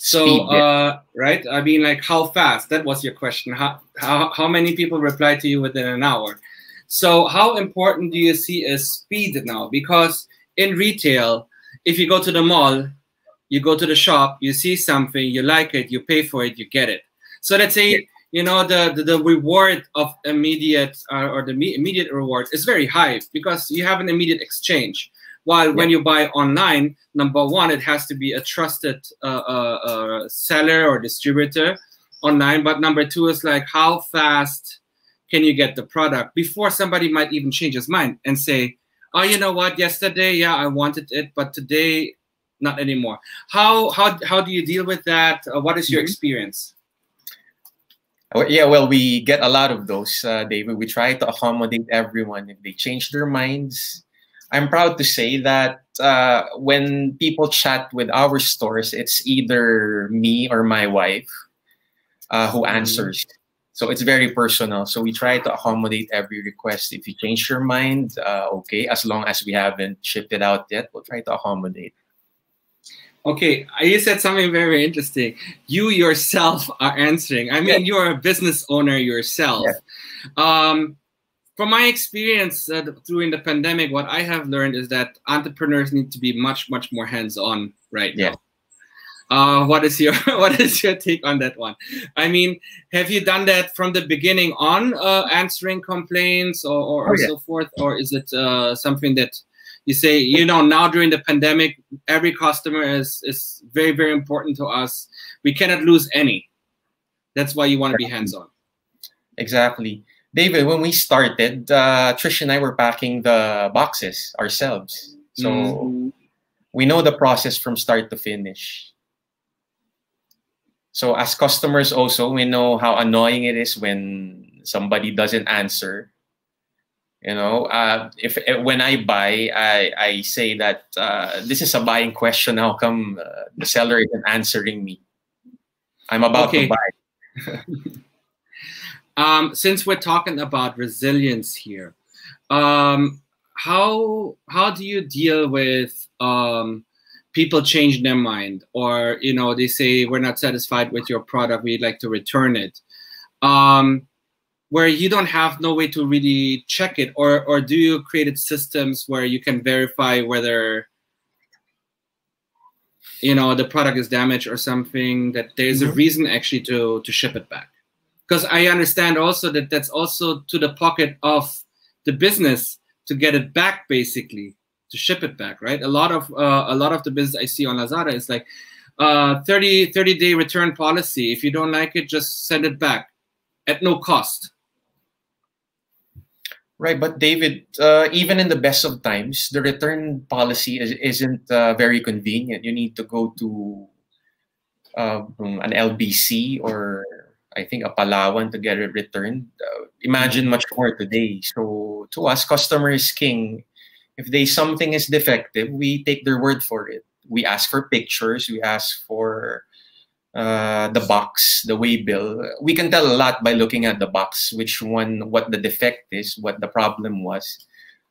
So, right, I mean, like how fast, that was your question. How many people replied to you within an hour? So how important do you see is speed now? Because in retail, if you go to the mall, you go to the shop, you see something, you like it, you pay for it, you get it. So let's say, you know, the reward of immediate immediate reward is very high because you have an immediate exchange. While when you buy online, number one, it has to be a trusted seller or distributor online. But number two is like, how fast can you get the product before somebody might even change his mind and say, oh, you know what, yesterday, yeah, I wanted it, but today, not anymore. How do you deal with that? What is your experience? Yeah, well, we get a lot of those, David. We try to accommodate everyone if they change their minds. I'm proud to say that when people chat with our stores, it's either me or my wife who answers. So it's very personal. So we try to accommodate every request. If you change your mind, okay, as long as we haven't shipped it out yet, we'll try to accommodate. Okay, you said something very interesting. You yourself are answering. I mean, you're a business owner yourself. Um, from my experience during the pandemic, what I have learned is that entrepreneurs need to be much, much more hands-on right now. What is your what is your take on that one? I mean, have you done that from the beginning on, answering complaints or so forth, or is it something that you say, you know, now during the pandemic, every customer is very, very important to us. We cannot lose any. That's why you want to be hands-on. Exactly. David, when we started, Trish and I were packing the boxes ourselves. So we know the process from start to finish. So as customers also, we know how annoying it is when somebody doesn't answer. You know, if when I buy, I say that this is a buying question. How come the seller isn't answering me? I'm about to buy. Since we're talking about resilience here, how do you deal with people change their mind, or you know, they say we're not satisfied with your product, we'd like to return it, where you don't have no way to really check it, or do you create systems where you can verify whether, you know, the product is damaged or something, that there's a reason actually to ship it back? Because I understand also that that's also to the pocket of the business to get it back, basically, to ship it back, right? A lot of the business I see on Lazada is like 30-day return policy. If you don't like it, just send it back at no cost. Right, but David, even in the best of times, the return policy isn't very convenient. You need to go to an LBC or I think a Palawan to get it returned. Imagine much more today. So to us, customer is king. If something is defective, we take their word for it. We ask for pictures. We ask for the box, the way bill. We can tell a lot by looking at the box, what the defect is, what the problem was.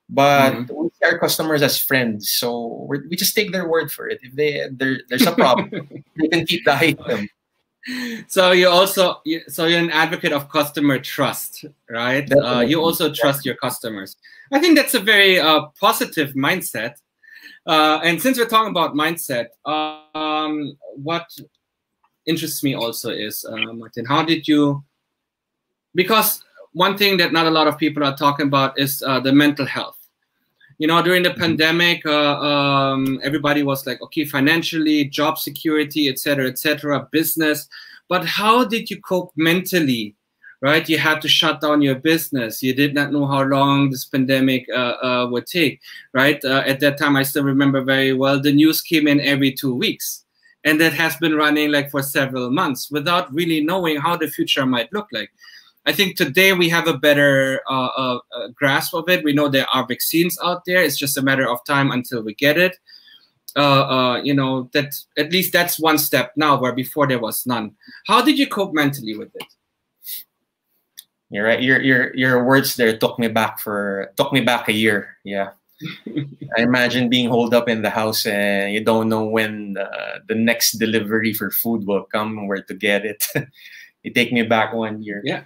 But we see our customers as friends, so we just take their word for it. If there's a problem, they can keep the item. So you're an advocate of customer trust, right? You also trust your customers. I think that's a very positive mindset. And since we're talking about mindset, what interests me also is, Martin, how did you, because one thing that not a lot of people are talking about is the mental health. You know, during the pandemic, everybody was like, okay, financially, job security, et cetera, business. But how did you cope mentally, right? You had to shut down your business. You did not know how long this pandemic would take, right? At that time, I still remember very well, the news came in every 2 weeks. And that has been running like for several months without really knowing how the future might look like. I think today we have a better grasp of it. We know there are vaccines out there. It's just a matter of time until we get it. You know, that at least that's one step now, where before there was none. How did you cope mentally with it? You're right. Your words there took me back a year. Yeah. I imagine being holed up in the house and you don't know when the next delivery for food will come, where to get it. It take me back 1 year. Yeah.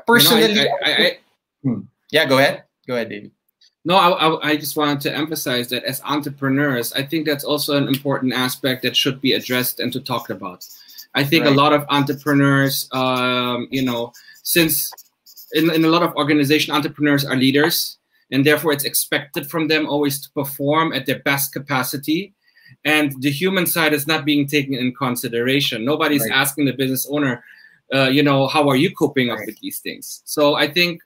Personally, yeah, go ahead, David. No, I just wanted to emphasize that as entrepreneurs, I think that's also an important aspect that should be addressed and to talk about. I think a lot of entrepreneurs, you know, since in a lot of organizations, entrepreneurs are leaders, and therefore it's expected from them always to perform at their best capacity. And the human side is not being taken in consideration. Nobody's asking the business owner, you know, how are you coping up with these things? So I think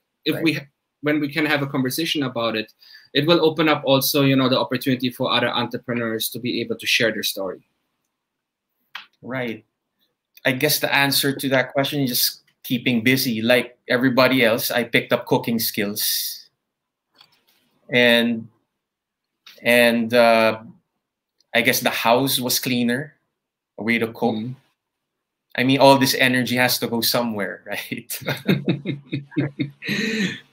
when we can have a conversation about it, it will open up also, you know, the opportunity for other entrepreneurs to be able to share their story. Right. I guess the answer to that question is just keeping busy. Like everybody else, I picked up cooking skills, and I guess the house was cleaner, a way to cope. I mean, all this energy has to go somewhere, right?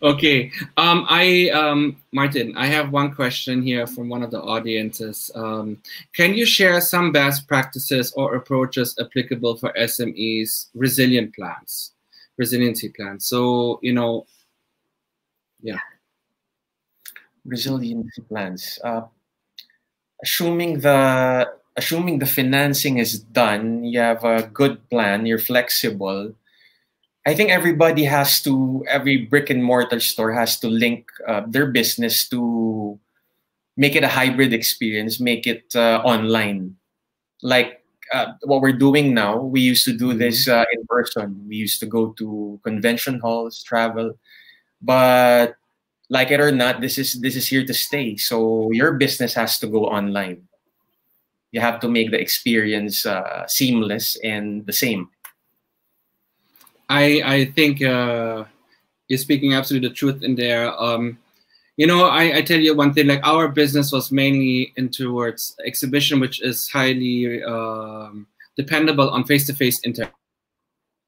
Okay. Martin, I have one question here from one of the audiences. Can you share some best practices or approaches applicable for SMEs resiliency plans? So, yeah. Resiliency plans. Assuming the financing is done, you have a good plan, you're flexible. I think every brick and mortar store has to link their business to make it a hybrid experience, make it online. Like what we're doing now, we used to do this in person. We used to go to convention halls, travel, but like it or not, this is here to stay. So your business has to go online. You have to make the experience seamless and the same. I think you're speaking absolutely the truth in there. I tell you one thing, like our business was mainly in towards exhibition, which is highly dependable on face-to-face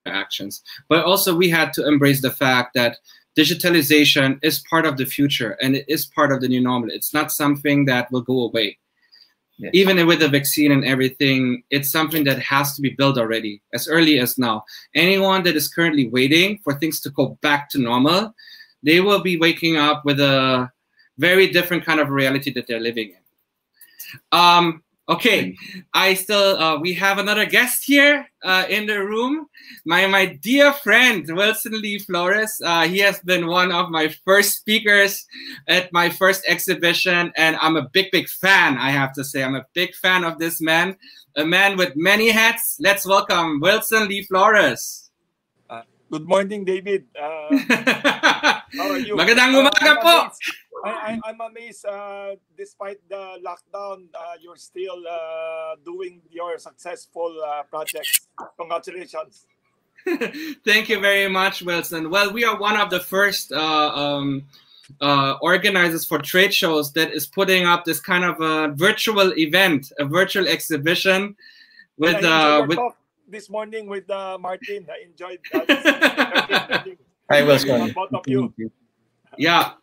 interactions. But also we had to embrace the fact that digitalization is part of the future and it is part of the new normal. It's not something that will go away. Yes. Even with the vaccine and everything, it's something that has to be built already as early as now. Anyone that is currently waiting for things to go back to normal, they will be waking up with a very different kind of reality that they're living in. Okay, we have another guest here in the room. My dear friend, Wilson Lee Flores. He has been one of my first speakers at my first exhibition, and I'm a big fan, I have to say. I'm a big fan of this man, a man with many hats. Let's welcome Wilson Lee Flores. Good morning, David. How are you? Magandang umaga po. I'm amazed. Despite the lockdown, you're still doing your successful projects. Congratulations. Thank you very much, Wilson. Well, we are one of the first organizers for trade shows that is putting up this kind of a virtual event, a virtual exhibition with talk this morning with Martin. I enjoyed that. Hi, Wilson. Both of you. Yeah,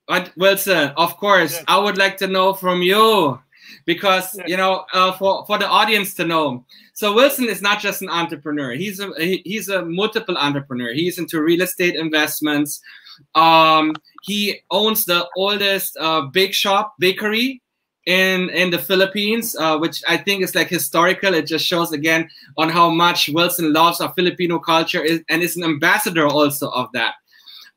but Wilson, of course, yes. I would like to know from you because yes. For the audience to know. So Wilson is not just an entrepreneur; he's a multiple entrepreneur. He's into real estate investments. He owns the oldest bake shop bakery in the Philippines, which I think is like historical. It just shows again on how much Wilson loves our Filipino culture and is an ambassador also of that.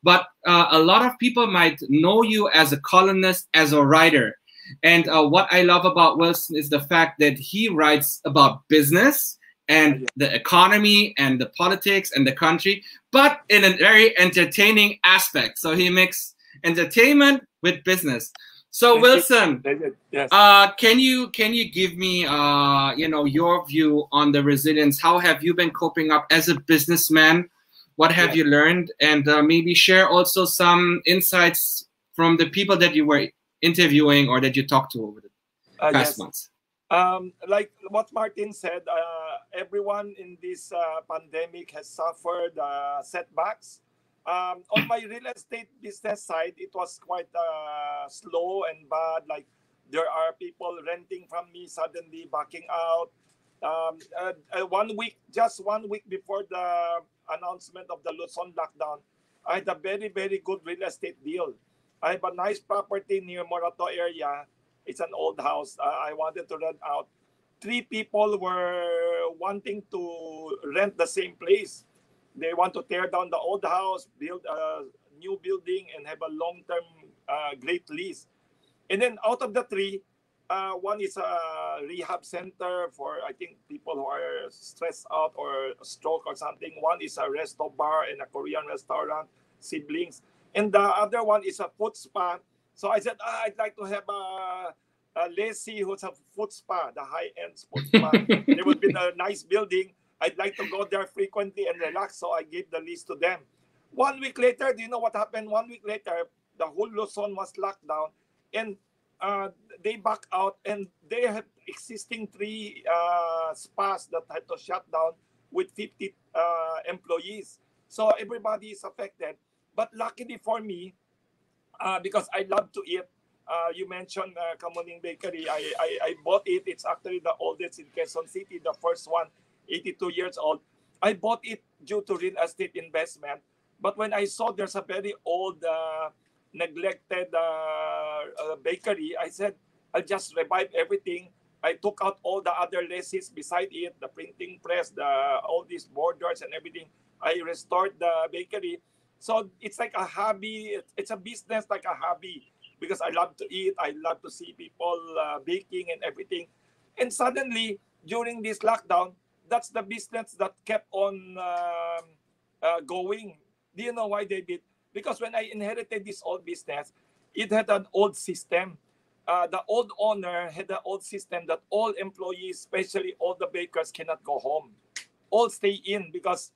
But a lot of people might know you as a columnist, as a writer. And what I love about Wilson is the fact that he writes about business and the economy and the politics and the country, but in a very entertaining aspect. So he mixes entertainment with business. So Wilson, yes. Can you give me your view on the resilience? How have you been coping up as a businessman? What have you learned? And maybe share also some insights from the people that you were interviewing or that you talked to over the past months. Like what Martin said, everyone in this pandemic has suffered setbacks. On my real estate business side, it was quite slow and bad. Like there are people renting from me suddenly backing out. 1 week, just 1 week before the announcement of the Luzon lockdown, I had a very good real estate deal. I have a nice property near Morato area. It's an old house. I wanted to rent out. 3 people were wanting to rent the same place. They want to tear down the old house, build a new building, and have a long-term great lease. And then out of the 3, one is a rehab center for, I think, people who are stressed out or stroke or something. One is a resto bar and a Korean restaurant, siblings. And the other one is a foot spa. So I said, I'd like to have a lessee who's a foot spa, the high-end foot spa. There would be a nice building. I'd like to go there frequently and relax. So I gave the lease to them. 1 week later, do you know what happened? 1 week later, the whole Luzon was locked down. And they back out, and they had existing 3 spas that had to shut down with 50 employees. So everybody is affected. But luckily for me, because I love to eat, you mentioned Kamuning Bakery. I bought it. It's actually the oldest in Quezon City, the first one, 82 years old. I bought it due to real estate investment. But when I saw there's a very old, neglected bakery, I said, I'll just revive everything. I took out all the other lessees beside it, the printing press, all these borders and everything. I restored the bakery. So it's like a hobby. It's a business like a hobby because I love to eat. I love to see people baking and everything. And suddenly, during this lockdown, that's the business that kept on going. Do you know why, David? Because when I inherited this old business, it had an old system. The old owner had an old system that all employees, especially all the bakers, cannot go home. All stay in because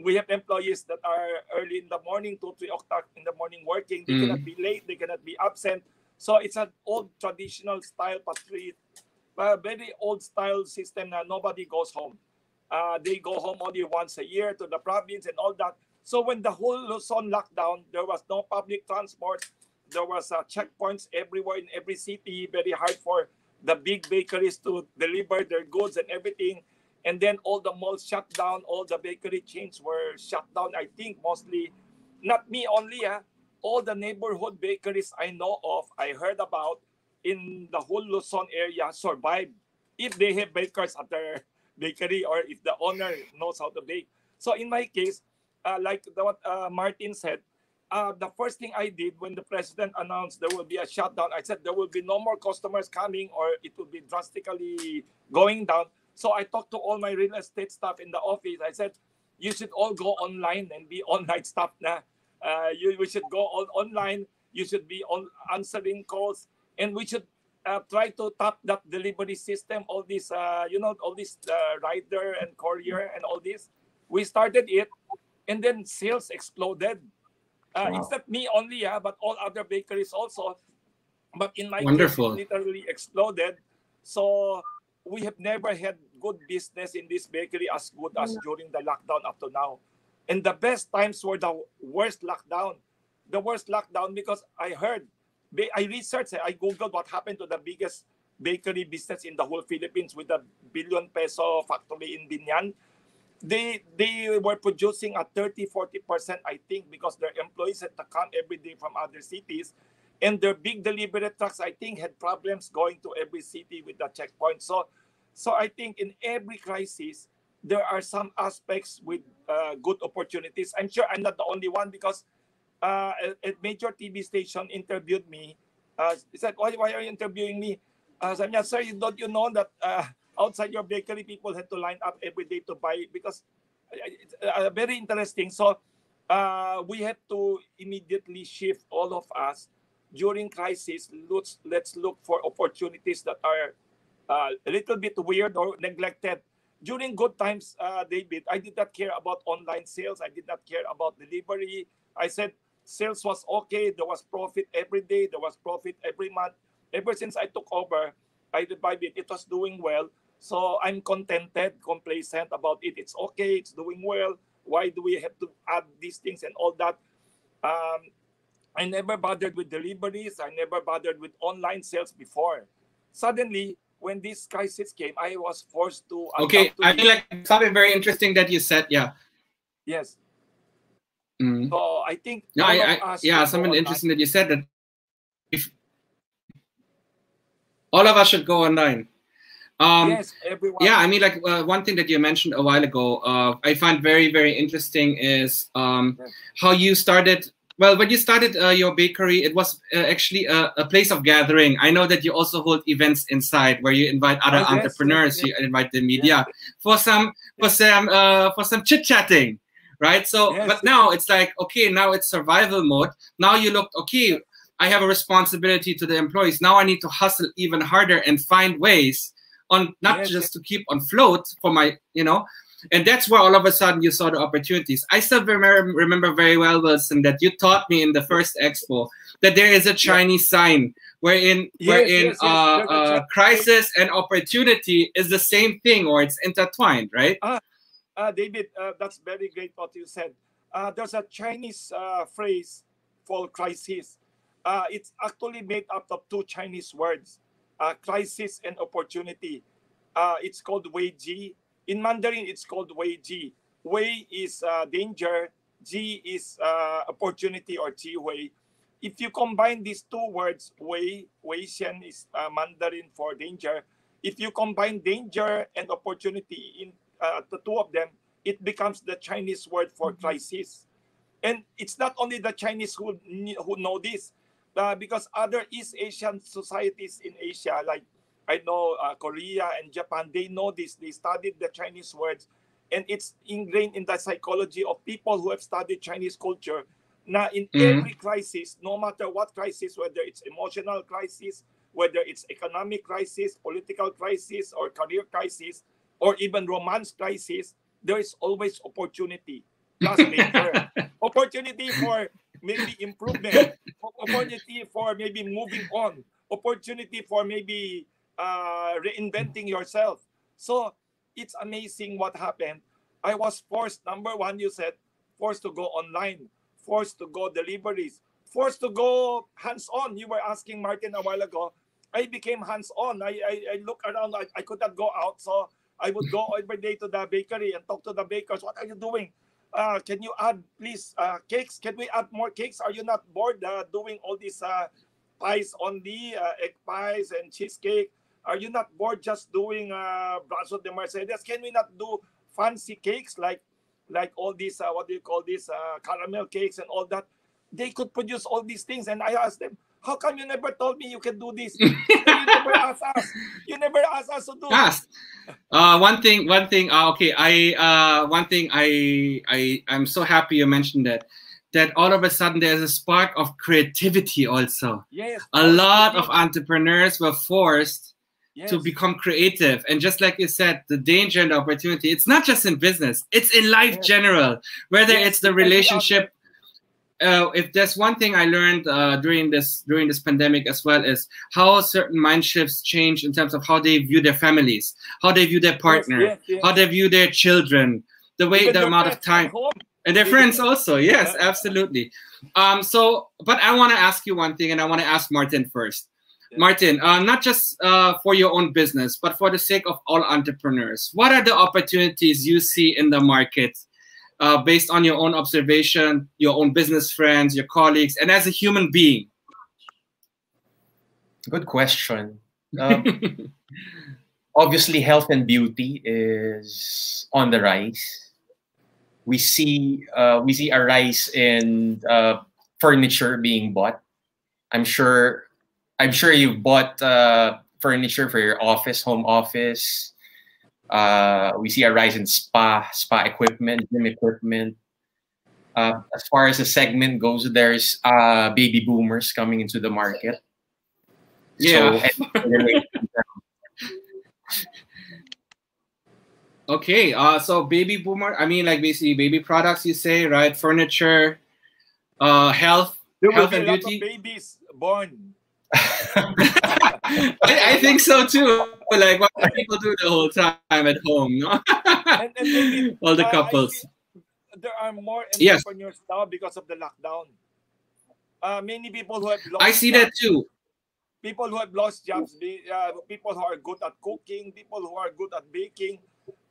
we have employees that are early in the morning, 2, 3 o'clock in the morning working. They cannot be late. They cannot be absent. So it's an old traditional style, very old style system that nobody goes home. They go home only once a year to the province and all that. So when the whole Luzon locked down, there was no public transport. There was checkpoints everywhere in every city. Very hard for the big bakeries to deliver their goods and everything. And then all the malls shut down. All the bakery chains were shut down. I think mostly, not me only, all the neighborhood bakeries I know of, I heard about in the whole Luzon area survived if they have bakers at their bakery or if the owner knows how to bake. So in my case, like what Martin said, the first thing I did when the president announced there will be a shutdown, I said there will be no more customers coming or it will be drastically going down. So I talked to all my real estate staff in the office. I said, you should all go online and be online staff na. We should go all online. You should be on answering calls. And we should try to tap that delivery system, all this, all this rider and courier and all this. We started it, and then sales exploded. Wow. It's not me only, but all other bakeries also. But in my case, it literally exploded. So we have never had good business in this bakery as good as during the lockdown up to now. And the best times were the worst lockdown. The worst lockdown because I heard, I researched, I Googled what happened to the biggest bakery business in the whole Philippines with the ₱1 billion factory in Binyan. They were producing at 30-40%, I think, because their employees had to come every day from other cities. And their big delivery trucks, I think, had problems going to every city with the checkpoint. So I think in every crisis, there are some aspects with good opportunities. I'm sure I'm not the only one because a major TV station interviewed me. He said, why are you interviewing me? I said, yeah, sir, don't you know that outside your bakery, people had to line up every day to buy because it's very interesting. So we had to immediately shift, all of us, during crisis. Let's look for opportunities that are a little bit weird or neglected. During good times, David, I did not care about online sales. I did not care about delivery. I said sales was okay. There was profit every day. There was profit every month. Ever since I took over, I revived it. It was doing well. So I'm contented, complacent about it. It's okay. It's doing well. Why do we have to add these things and all that? I never bothered with deliveries. I never bothered with online sales before. Suddenly, when this crisis came, I was forced to... Okay, I feel like something very interesting that you said, yeah. Yes. Mm. So I think... No, something interesting that you said, that if all of us should go online. Yes, everyone. Yeah, I mean, like one thing that you mentioned a while ago, I find very, very interesting is how you started. Well, when you started your bakery, it was actually a place of gathering. I know that you also hold events inside where you invite other entrepreneurs, you invite the media for some chit chatting, right? So, but now it's like, okay, now it's survival mode. Now you look, okay, I have a responsibility to the employees. Now I need to hustle even harder and find ways on not just to keep on float for my, and that's where all of a sudden you saw the opportunities. I still remember very well, Wilson, that you taught me in the first expo that there is a Chinese sign wherein crisis and opportunity is the same thing, or it's intertwined, right? David, that's very great what you said. There's a Chinese phrase for crisis. It's actually made up of two Chinese words, crisis and opportunity. It's called Wei Ji. In Mandarin, it's called Wei Ji. Wei is danger, Ji is opportunity or Ji Wei. If you combine these two words, Wei Xian is Mandarin for danger. If you combine danger and opportunity in the two of them, it becomes the Chinese word for crisis. And it's not only the Chinese who know this, because other East Asian societies in Asia, like I know Korea and Japan, they know this. They studied the Chinese words, and it's ingrained in the psychology of people who have studied Chinese culture. Now, in every crisis, no matter what crisis, whether it's emotional crisis, whether it's economic crisis, political crisis, or career crisis, or even romance crisis, there is always opportunity plus danger. Opportunity for maybe improvement, opportunity for maybe moving on, opportunity for maybe reinventing yourself. So it's amazing what happened. I was forced, number one, you said, forced to go online, forced to go deliveries, forced to go hands-on. You were asking Martin a while ago. I became hands-on. I look around. I could not go out, so I would go every day to the bakery and talk to the bakers. What are you doing? Can you add, please, cakes? Can we add more cakes? Are you not bored doing all these pies only, egg pies and cheesecake? Are you not bored just doing Brazos de Mercedes? Can we not do fancy cakes like all these, what do you call this, caramel cakes and all that? They could produce all these things. And I asked them, how come you never told me you can do this? You never asked us. You never asked us to do. Asked. One thing. Okay. I'm so happy you mentioned that. That all of a sudden there's a spark of creativity also. Yes. A lot of entrepreneurs were forced Yes. to become creative. And just like you said, the danger and the opportunity, it's not just in business, it's in life general, whether it's the relationship. If there's one thing I learned during this pandemic as well, is how certain mind shifts change in terms of how they view their families, how they view their partner, how they view their children, the way, the amount of time, and their friends also. Yes, absolutely. But I want to ask you one thing, and I want to ask Martin first. Martin, not just for your own business, but for the sake of all entrepreneurs, what are the opportunities you see in the market based on your own observation, your own business friends, your colleagues, and as a human being? Good question. Obviously, health and beauty is on the rise. We see a rise in furniture being bought. I'm sure you've bought furniture for your office, home office. We see a rise in spa equipment, gym equipment. As far as the segment goes, there's baby boomers coming into the market. Yeah. Okay. So baby boomer. I mean, like basically baby products. You say, right? Furniture, health and beauty. Babies born. I think so too. Like what people do the whole time at home, no? and maybe, all the couples. There are more entrepreneurs now because of the lockdown. Many people who have lost I see that too. People who have lost jobs, people who are good at cooking, people who are good at baking,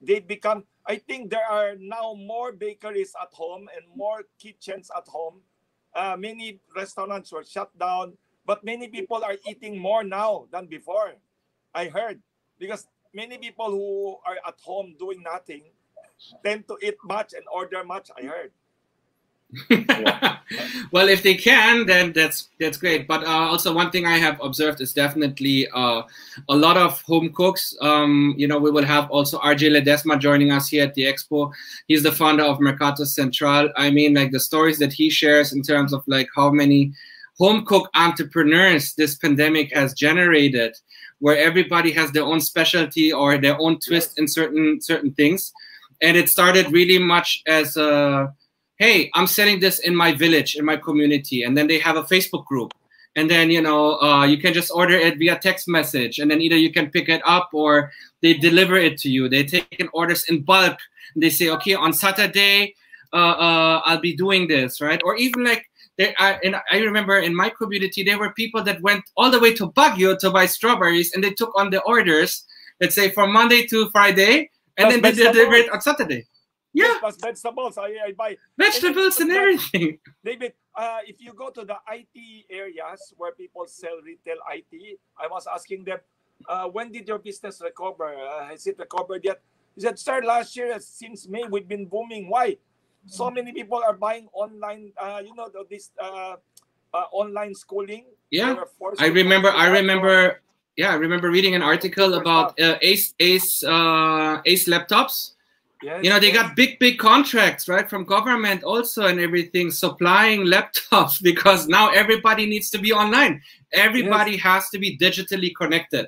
they become. I think there are now more bakeries at home and more kitchens at home. Many restaurants were shut down. But many people are eating more now than before, I heard. Because many people who are at home doing nothing tend to eat much and order much, I heard. Well, if they can, then that's great. But also one thing I have observed is definitely a lot of home cooks. We will have also RJ Ledesma joining us here at the Expo. He's the founder of Mercato Central. I mean, like the stories that he shares in terms of like how many home cook entrepreneurs this pandemic has generated, where everybody has their own specialty or their own twist in certain things. And it started really much as hey, I'm selling this in my village, in my community. And then they have a Facebook group. and then you can just order it via text message, and then either you can pick it up or they deliver it to you. They take in orders in bulk. And they say, okay, on Saturday, I'll be doing this, right? Or even like I remember in my community there were people that went all the way to Baguio to buy strawberries, and they took on the orders, let's say from Monday to Friday, and then they deliver it on Saturday. Yeah, plus vegetables. I buy vegetables and everything. David, if you go to the IT areas where people sell retail IT, I was asking them, when did your business recover? Has it recovered yet? He said, sir, last year, since May, we've been booming. Why? So many people are buying online, this online schooling. Yeah, I remember reading an article about Ace laptops. Yes, they got big contracts, right, from government also and everything, supplying laptops, because now everybody needs to be online. Everybody has to be digitally connected.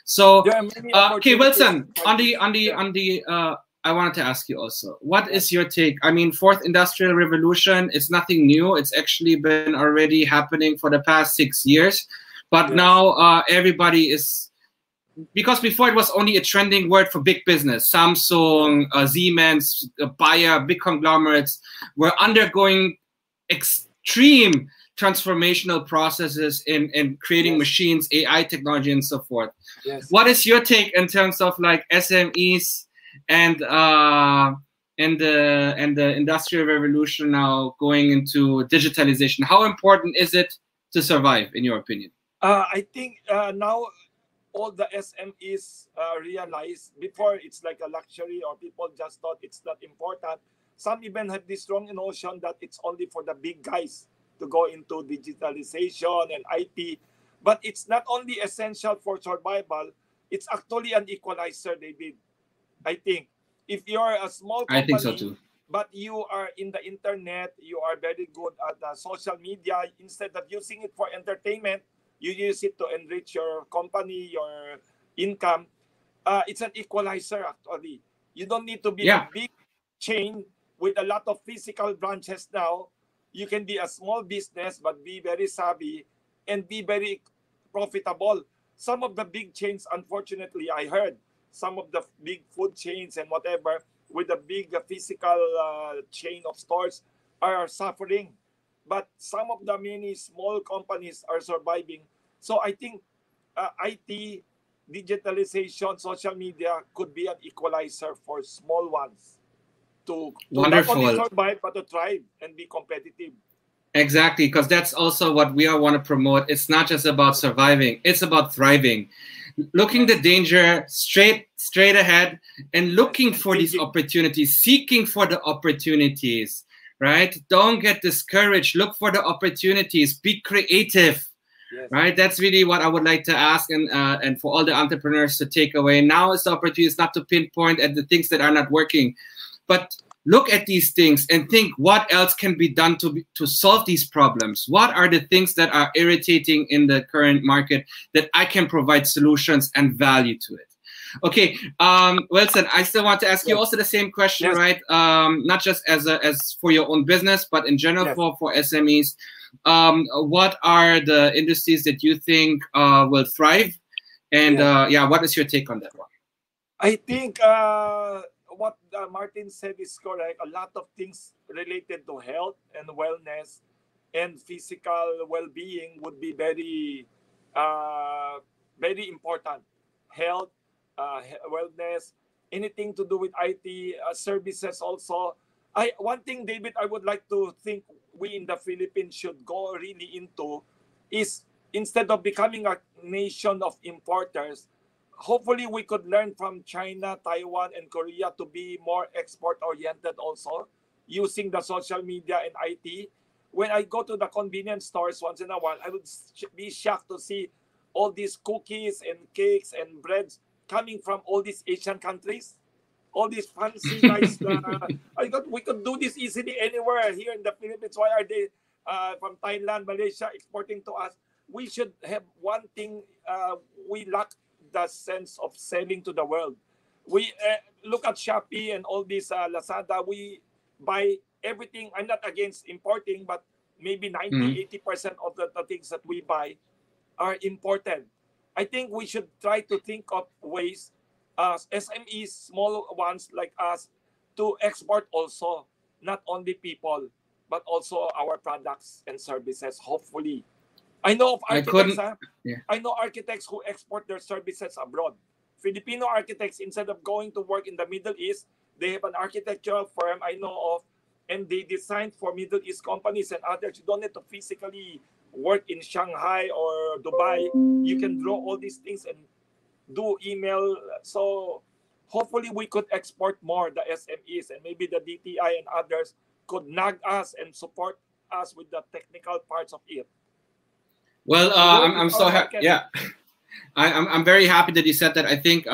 So, okay, Wilson, I wanted to ask you also, what is your take? I mean, fourth industrial revolution, it's nothing new. It's actually been already happening for the past 6 years. But now everybody is, because before it was only a trending word for big business. Samsung, Siemens, Bayer, big conglomerates were undergoing extreme transformational processes in creating machines, AI technology, and so forth. Yes. What is your take in terms of like SMEs and the industrial revolution now going into digitalization? How important is it to survive, in your opinion? I think now all the SMEs realize, before it's like a luxury or people just thought it's not important. Some even have this strong notion that it's only for the big guys to go into digitalization and IT. But it's not only essential for survival, it's actually an equalizer, David. I think if you're a small company, I think so too, but you are in the internet, you are very good at social media, instead of using it for entertainment, you use it to enrich your company, your income. It's an equalizer, actually. You don't need to be a big chain with a lot of physical branches now. You can be a small business, but be very savvy and be very profitable. Some of the big chains, unfortunately, I heard, some of the big food chains and whatever, with a big physical chain of stores are suffering. But some of the many small companies are surviving. So I think IT, digitalization, social media could be an equalizer for small ones to not only survive, but to thrive and be competitive. Exactly, because that's also what we all want to promote. It's not just about surviving, it's about thriving. Looking the danger straight ahead and looking for these opportunities, seeking for the opportunities, right? Don't get discouraged. Look for the opportunities. Be creative, right? That's really what I would like to ask, and for all the entrepreneurs to take away. Now is the opportunity. It's not to pinpoint at the things that are not working, but look at these things and think what else can be done to solve these problems. What are the things that are irritating in the current market that I can provide solutions and value to it? Okay, Wilson, I still want to ask you also the same question, right? Not just as for your own business, but in general for SMEs. What are the industries that you think will thrive? And what is your take on that one? I think what Martin said is correct. A lot of things related to health and wellness and physical well-being would be very, very important. Health, wellness, anything to do with IT, services also. One thing, David, I would like to think we in the Philippines should go really into is, instead of becoming a nation of importers, hopefully we could learn from China, Taiwan, and Korea to be more export-oriented also, using the social media and IT. When I go to the convenience stores once in a while, I would be shocked to see all these cookies and cakes and breads coming from all these Asian countries. All these fancy, nice... we could do this easily anywhere here in the Philippines. Why are they from Thailand, Malaysia exporting to us? We should have one thing we lack, the sense of selling to the world. We look at Shopee and all these Lazada. We buy everything. I'm not against importing, but maybe 90-80% of the things that we buy are imported. I think we should try to think of ways, SMEs, small ones like us, to export also, not only people, but also our products and services, hopefully. I know of architects, I know architects who export their services abroad. Filipino architects, instead of going to work in the Middle East, they have an architectural firm I know of, and they design for Middle East companies and others. You don't need to physically work in Shanghai or Dubai. You can draw all these things and do email. So hopefully we could export more, the SMEs, and maybe the DTI and others could nag us and support us with the technical parts of it. Well, I'm so happy. Yeah, I'm very happy that you said that. I think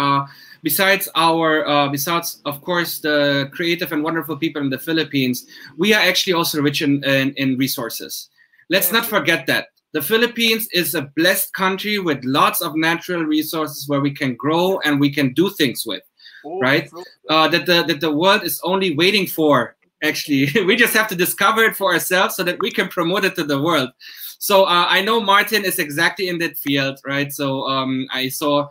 besides of course the creative and wonderful people in the Philippines, we are actually also rich in resources. Let's not forget that. The Philippines is a blessed country with lots of natural resources where we can grow and we can do things with, right? That the world is only waiting for, actually. We just have to discover it for ourselves so that we can promote it to the world. So I know Martin is exactly in that field, right? So I saw,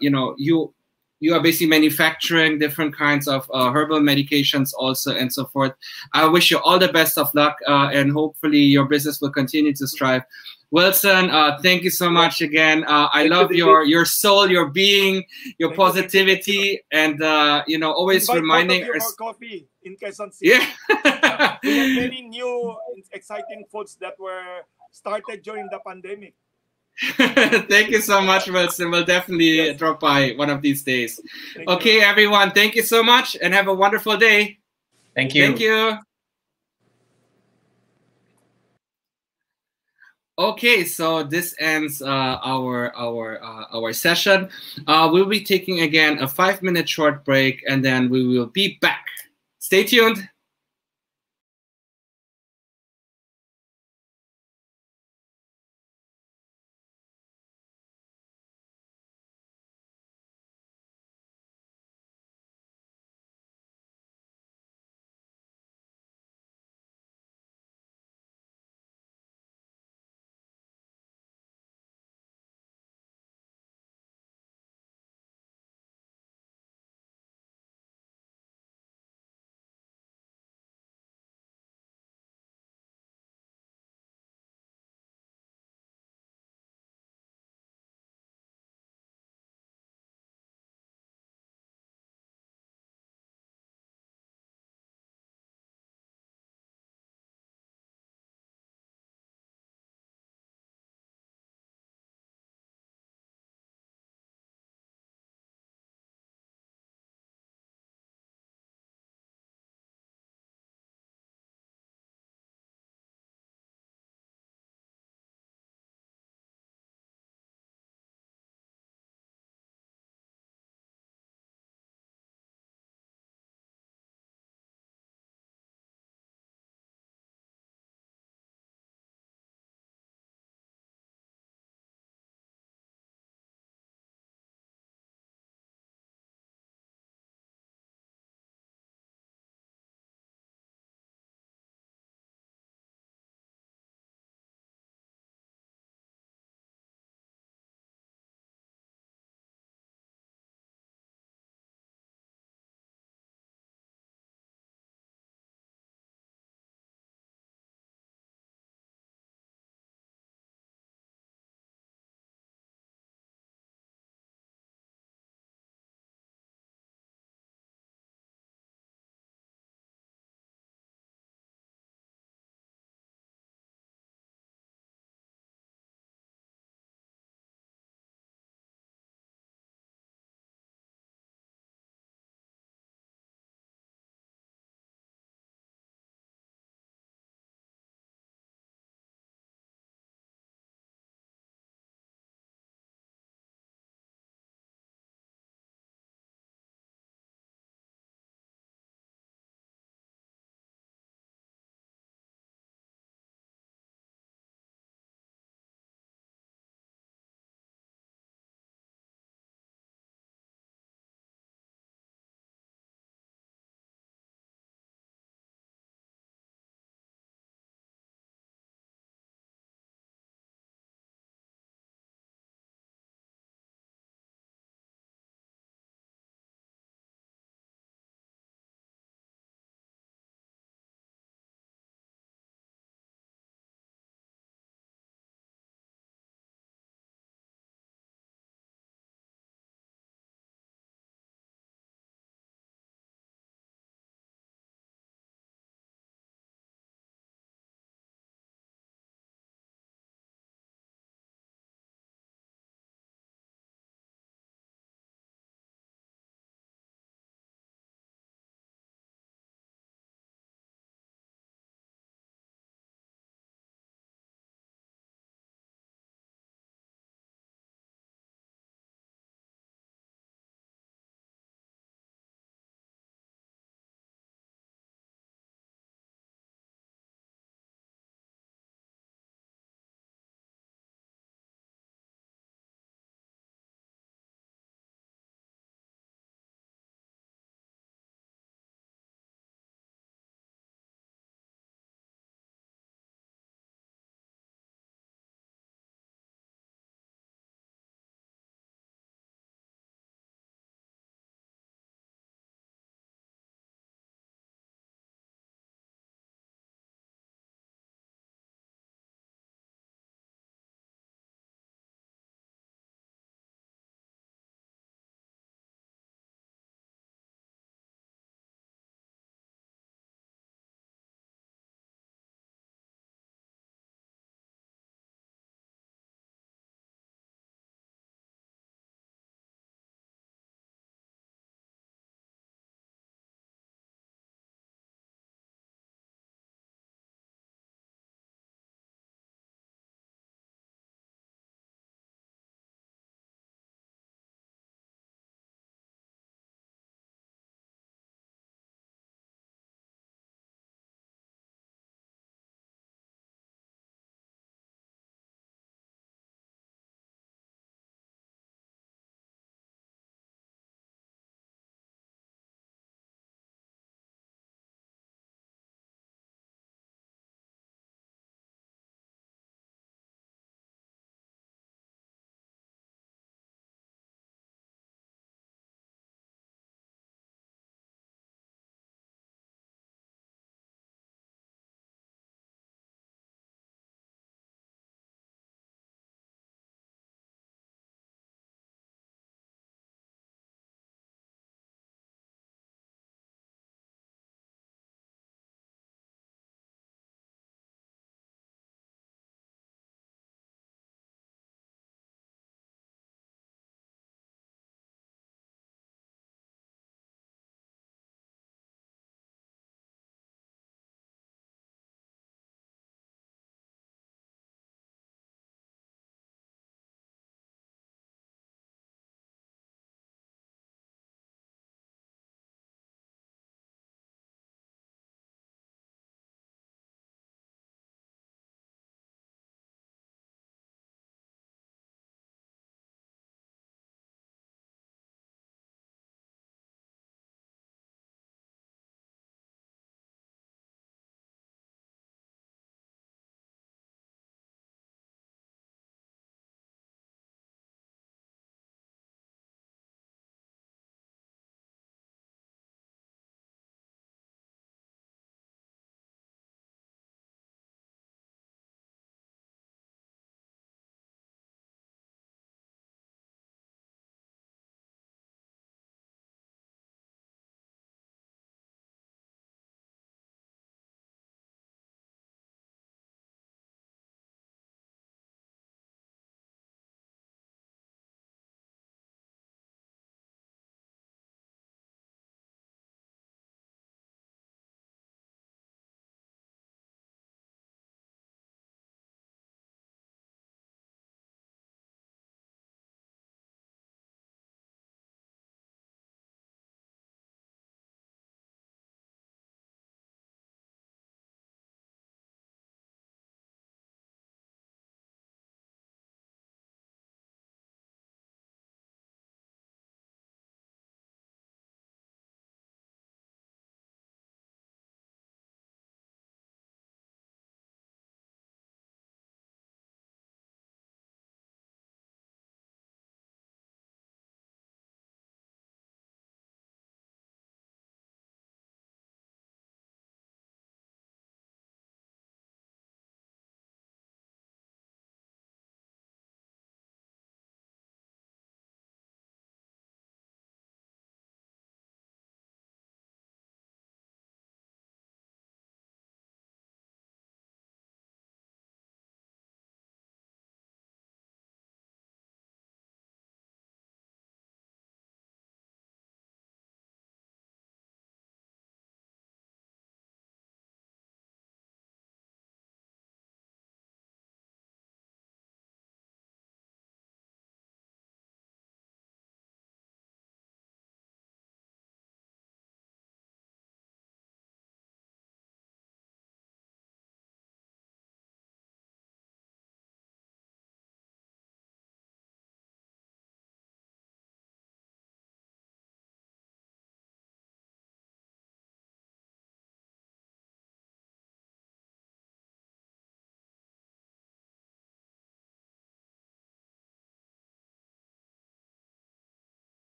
you know, you are basically manufacturing different kinds of herbal medications also and so forth. I wish you all the best of luck and hopefully your business will continue to strive. Wilson, thank you so much again. I love your soul, your being, your positivity, and you know, always reminding us. More coffee in Quezon City. Yeah. We have many new exciting foods that were started during the pandemic. Thank you so much, Wilson. We'll definitely drop by one of these days. Okay, everyone. Thank you so much and have a wonderful day. Thank you. Thank you. Okay, so this ends our session. We'll be taking again a 5-minute short break and then we will be back. Stay tuned.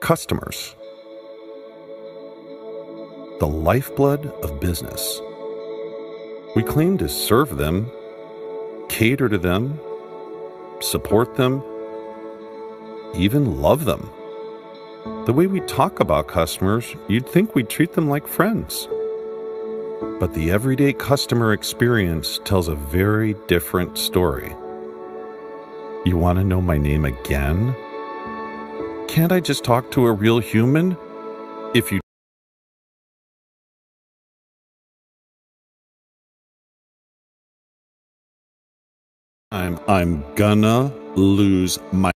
Customers. The lifeblood of business. We claim to serve them, cater to them, support them, even love them. The way we talk about customers, you'd think we'd treat them like friends. But the everyday customer experience tells a very different story. You want to know my name again? Can't I just talk to a real human? If you I'm gonna lose my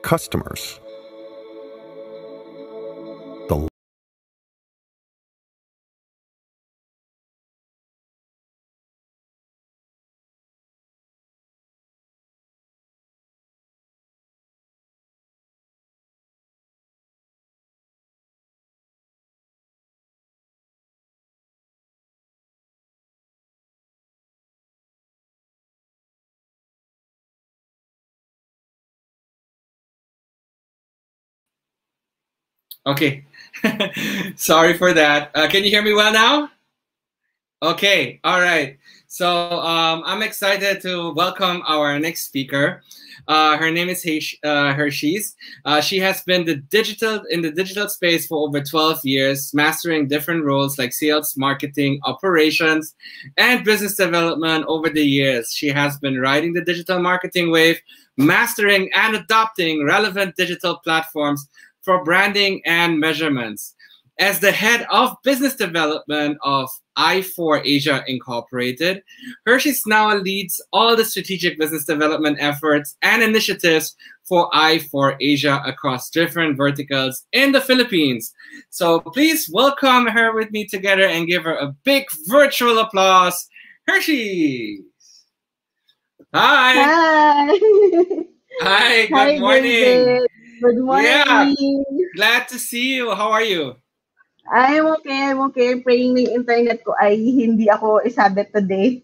customers. The Okay. Sorry for that. Can you hear me well now? Okay. All right. So I'm excited to welcome our next speaker. Her name is Hershey's. She has been in the digital space for over 12 years, mastering different roles like sales, marketing, operations, and business development over the years. She has been riding the digital marketing wave, mastering and adopting relevant digital platforms for branding and measurements. As the head of business development of I4 Asia Incorporated, Hershey's now leads all the strategic business development efforts and initiatives for I4 Asia across different verticals in the Philippines. So please welcome her with me together and give her a big virtual applause. Hershey! Hi! Hi! Hi, good Hi, morning. David. Good morning. Yeah, glad to see you. How are you? I'm okay. Praying na yung internet ko ay hindi ako isabit today.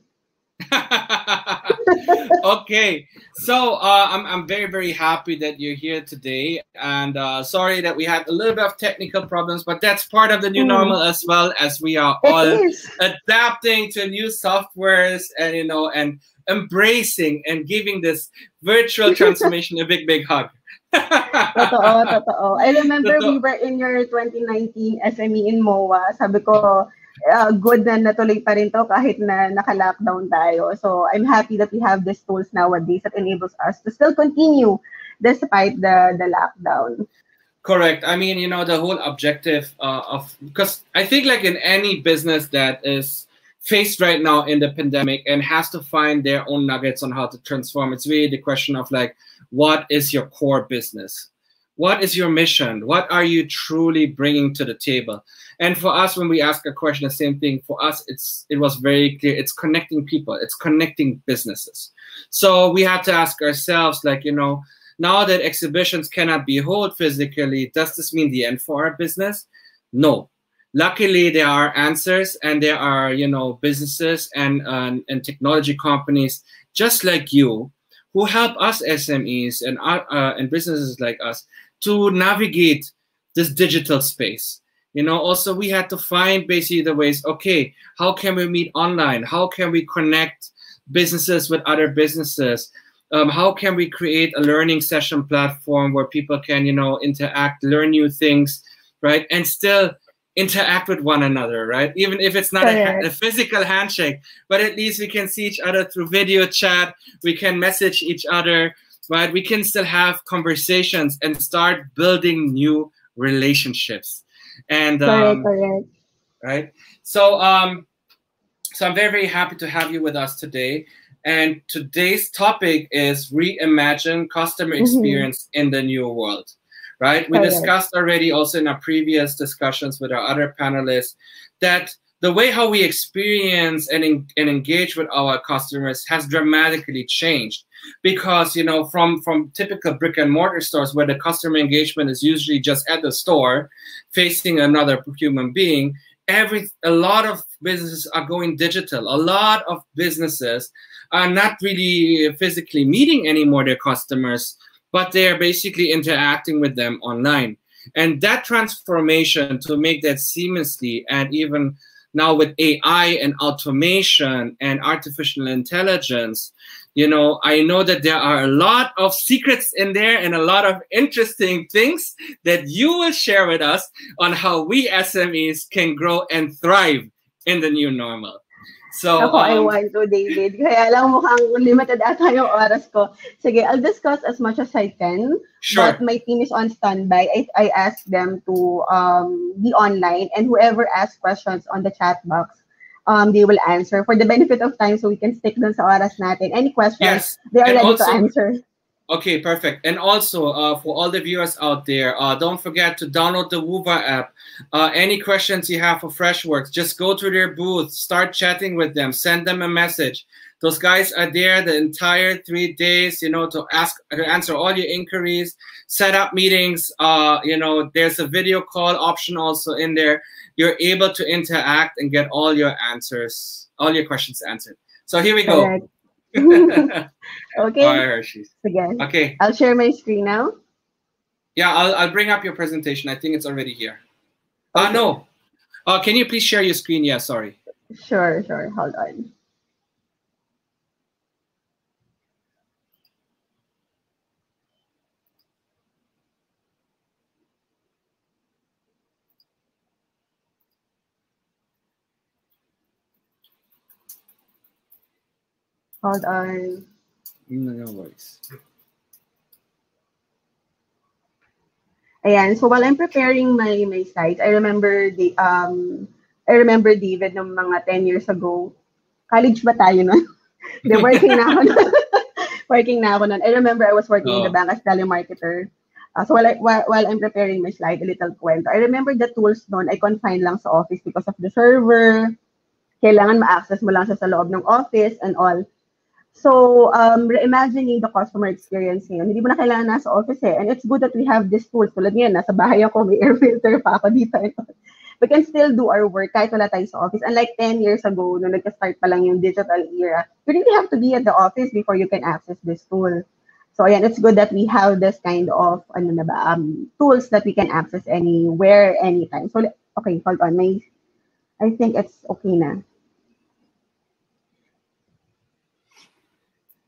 Okay, so I'm very happy that you're here today, and sorry that we had a little bit of technical problems, but that's part of the new normal, as well as we are all adapting to new softwares and and embracing and giving this virtual transformation a big hug. Totoo. I remember we were in your 2019 SME in MOA. Sabi ko, good na natuloy pa rin to kahit na naka-lockdown tayo. So I'm happy that we have these tools nowadays that enables us to still continue despite the lockdown. Correct. I mean, the whole objective because I think like in any business that is faced right now in the pandemic and has to find their own nuggets on how to transform, it's really the question of like, what is your core business? What is your mission? What are you truly bringing to the table? And for us, when we ask a question, the same thing for us, it was very clear. It's connecting people. It's connecting businesses. So we had to ask ourselves, like, now that exhibitions cannot be held physically, does this mean the end for our business? No. Luckily, there are answers, and there are, businesses and technology companies just like you who help us SMEs and businesses like us to navigate this digital space. Also we had to find basically the ways, okay, how can we meet online? How can we connect businesses with other businesses? How can we create a learning session platform where people can, interact, learn new things, right? And still interact with one another, right? Even if it's not a physical handshake, but at least we can see each other through video chat. We can message each other, right? We can still have conversations and start building new relationships. And right. So I'm very, very happy to have you with us today. And today's topic is reimagine customer experience in the new world, right? We discussed already also in our previous discussions with our other panelists that the way how we experience and engage with our customers has dramatically changed. Because, from typical brick and mortar stores where the customer engagement is usually just at the store facing another human being, a lot of businesses are going digital. A lot of businesses are not really physically meeting anymore their customers, but they are basically interacting with them online. And that transformation to make that seamlessly, and even now with AI and automation and artificial intelligence, I know that there are a lot of secrets in there and a lot of interesting things that you will share with us on how we SMEs can grow and thrive in the new normal. So, I want to, David. Kaya lang mukhang limited ata yung oras ko. Sige, I'll discuss as much as I can. Sure. But my team is on standby. I asked them to be online, and whoever asks questions on the chat box, they will answer for the benefit of time, so we can stick dun sa oras natin. Any questions, they are ready to answer. Okay, perfect. And also, for all the viewers out there, don't forget to download the Wova app. Any questions you have for Freshworks, just go to their booth, start chatting with them, send them a message. Those guys are there the entire 3 days, to answer all your inquiries, set up meetings. There's a video call option also in there. You're able to interact and get all your answers, all your questions answered. So here we go. Okay. All right, Hershey's. Again. Okay. I'll share my screen now. Yeah, I'll bring up your presentation. I think it's already here. Okay. No. Can you please share your screen? Yeah, sorry. Sure. Hold on. Hold on. No worries. Ayan, so while I'm preparing my slides, I remember David ng mga 10 years ago. College ba tayo nun? Working na ako nun. Working na ako nun. I remember I was working in the bank as telemarketer. So while I'm preparing my slide, a little kwento. I remember the tools noon, I confined lang sa office because of the server. Kailangan ma-access mo lang siya sa loob ng office and all. So, reimagining the customer experience ngayon, hindi mo na kailangan nasa office eh. And it's good that we have these tools. Tulad ngayon, nasa bahay ako, may air filter pa ako dito. We can still do our work kahit wala tayo sa office. Unlike 10 years ago, nung nagka-start pa lang yung digital era, you really have to be at the office before you can access this tool. So, ayan, it's good that we have this kind of tools that we can access anywhere, anytime. So, okay, hold on. I think it's okay na.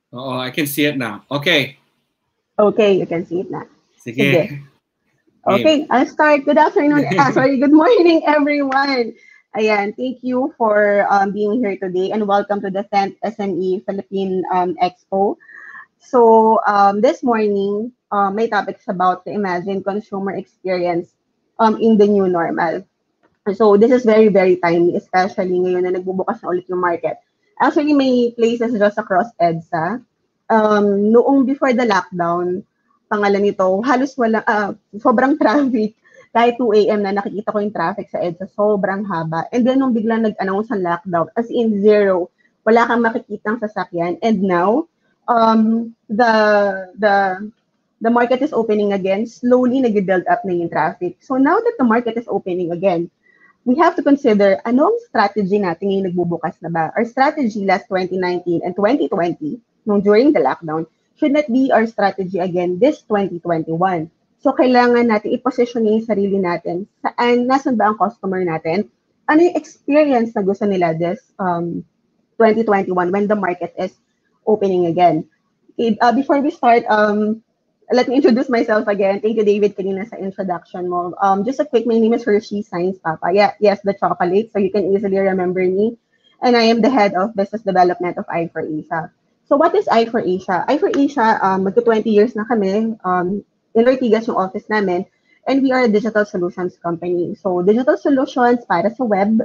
Oh, I can see it now. Okay. Okay, you can see it now. Sige. Okay, I'll start. Good afternoon. Good morning, everyone. Ayan, thank you for being here today, and welcome to the 10th SME Philippine Expo. So this morning, my topic is about the Imagine consumer experience in the new normal. So this is very, very timely, especially ngayon na nagbubukas na ulit yung market. Actually, may places just across EDSA. Noong before the lockdown, pangalan nito, halos wala, sobrang traffic. Kahit 2 a.m. na nakikita ko yung traffic sa EDSA, sobrang haba. And then nung biglang nag-announce ang lockdown, as in zero, wala kang makikitang sasakyan. And now, the market is opening again. Slowly nag-build up na yung traffic. So now that the market is opening again, we have to consider anong strategy natin yung nagbubukas na ba. Our strategy last 2019 and 2020, nung during the lockdown, should not be our strategy again this 2021. So, kailangan natin i-position yung sarili natin. Saan, nasan ba ang customer natin? Ano yung experience na gusto nila this 2021 when the market is opening again? Okay, before we start, let me introduce myself again. Thank you, David, kanina sa introduction mo. Just a quick, my name is Hershey Science Papa. Yeah, yes, the chocolate, so you can easily remember me. And I am the head of business development of I4Asia. So what is I4Asia? I4Asia, magto 20 years na kami. In Ortigas yung office namin. And we are a digital solutions company. So digital solutions para sa web,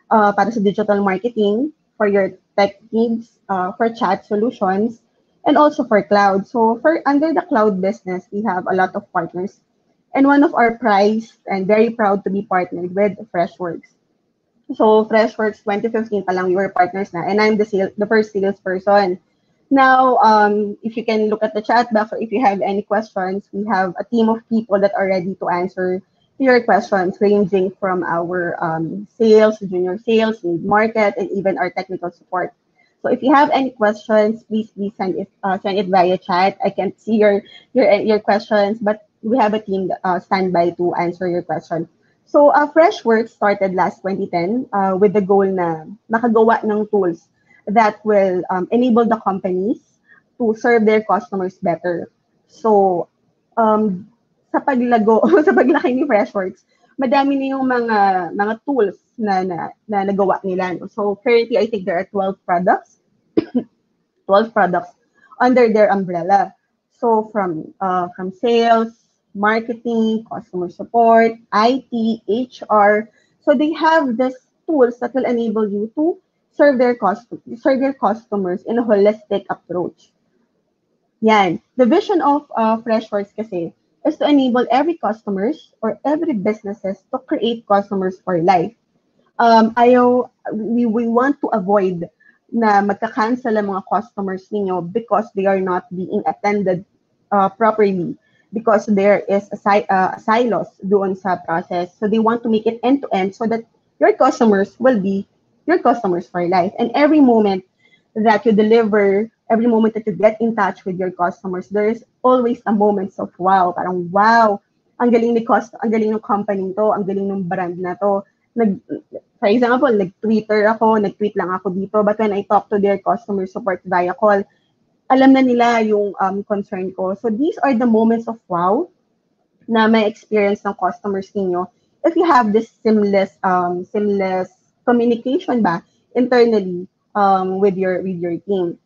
para sa digital marketing, for your tech needs, for chat solutions, and also for cloud. So for under the cloud business, we have a lot of partners. And one of our prized and very proud to be partnered with Freshworks. So Freshworks 2015 pa lang we were partners na, and I'm the first salesperson. Now, if you can look at the chat box or if you have any questions, we have a team of people that are ready to answer your questions, ranging from our sales, junior sales, mid-market, and even our technical support. So if you have any questions, please send it via chat. I can't see your questions, but we have a team standby to answer your question. So Freshworks started last 2010 with the goal na makagawa ng tools that will enable the companies to serve their customers better. So sa paglago sa paglaki ni Freshworks, madami na yung mga tools na nagawa nila. No? So currently, I think there are 12 products, 12 products under their umbrella. So from sales, marketing, customer support, IT, HR. So they have these tools that will enable you to serve your customers in a holistic approach. Yan. The vision of Freshworks kasi is to enable every customers or every businesses to create customers for life. We want to avoid na magka-cancel ang mga customers ninyo because they are not being attended properly, because there is a silos doon sa process. So they want to make it end-to-end so that your customers will be your customers for life. And every moment that you deliver, every moment that you get in touch with your customers, there is always a moment of wow. Parang wow, ang galing ng company to, ang galing ng brand na to. For example, nag-tweet lang ako dito, but when I talk to their customer support via call, alam na nila yung concern ko. So these are the moments of wow na may experience ng customers ninyo if you have this seamless communication ba internally with your team.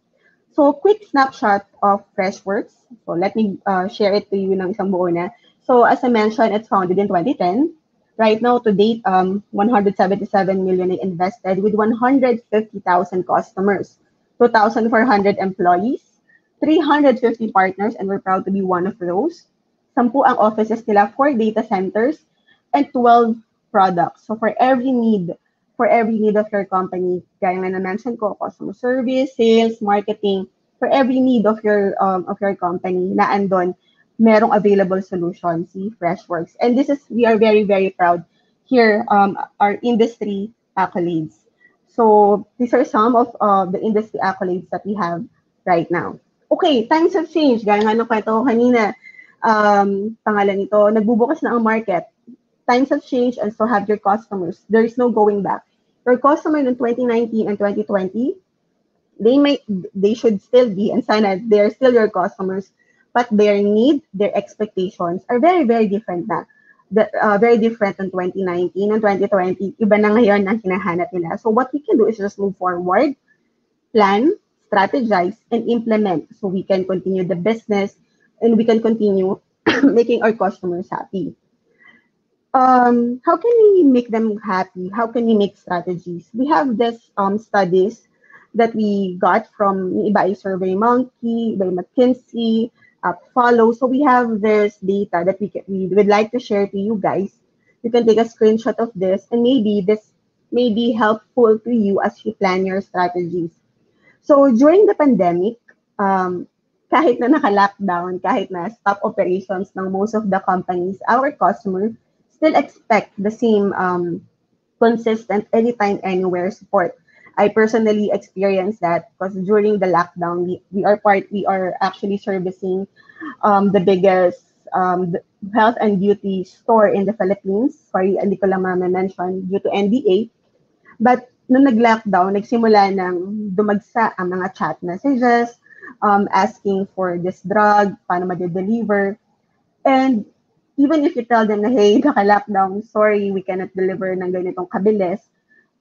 So quick snapshot of Freshworks. So let me share it to you ng isang buo na. So as I mentioned, it's founded in 2010. Right now, to date, 177 million invested with 150,000 customers, 2,400 employees, 350 partners, and we're proud to be one of those. 10 ang offices nila, 4 data centers, and 12 products. So for every need of your company, gaya nga na-mention ko, customer service, sales, marketing, for every need of your company na andon, merong available solution, si Freshworks. And we are very, very proud here, our industry accolades. So these are some of the industry accolades that we have right now. Okay, times have changed. Gaya nga ng kwento ko kanina, pangalan nito, nagbubukas na ang market. Times have changed and so have your customers. There is no going back. Your customer in 2019 and 2020, they should still be, and sana they're still your customers, but their need, their expectations are very, very different na. Very different in 2019 and 2020. Iba na ngayon ang hinahanap nila. So what we can do is just move forward, plan, strategize, and implement so we can continue the business and we can continue making our customers happy. How can we make them happy? How can we make strategies? We have this studies that we got from iba ay SurveyMonkey, by McKinsey, Follow. So we have this data that we would like to share to you guys. You can take a screenshot of this, and maybe this may be helpful to you as you plan your strategies. So during the pandemic, kahit na naka-lockdown, kahit na stop operations ng most of the companies, our customers still expect the same consistent anytime, anywhere support. I personally experienced that because during the lockdown, we are actually servicing the biggest health and beauty store in the Philippines. Sorry, hindi ko lang ma-mention due to NDA. But nung nag-lockdown, nagsimula ng dumagsa ang mga chat messages, asking for this drug, paano ma-deliver. And even if you tell them na, hey, naka-lockdown, sorry, we cannot deliver ng ganitong kabilis,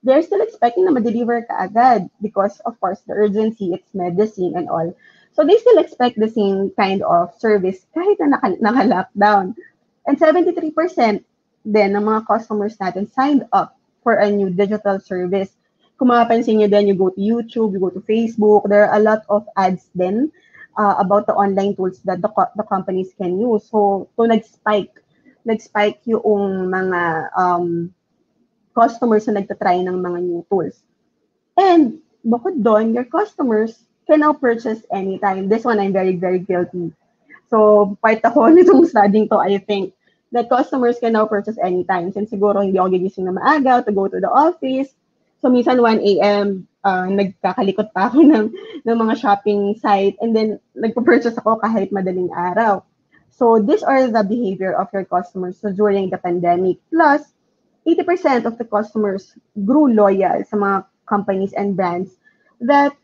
they're still expecting na ma-deliver ka agad because, of course, the urgency, it's medicine and all. So they still expect the same kind of service kahit na naka-lockdown. And 73% din ng mga customers natin signed up for a new digital service. Kung mapapansin nyo din, you go to YouTube, you go to Facebook, there are a lot of ads din about the online tools that the companies can use. So, nag-spike yung mga customers na nagtatry ng mga new tools. And bukod doon, your customers can now purchase anytime. This one, I'm very, very guilty. So, part ako nitong studying to, I think, that customers can now purchase anytime. Since siguro hindi ako gigising na maaga to go to the office. So, minsan 1 a.m., nagkakalikot pa ako ng mga shopping site and then nagpo-purchase ako kahit madaling araw. So, these are the behavior of your customers so during the pandemic. Plus, 80% of the customers grew loyal sa mga companies and brands that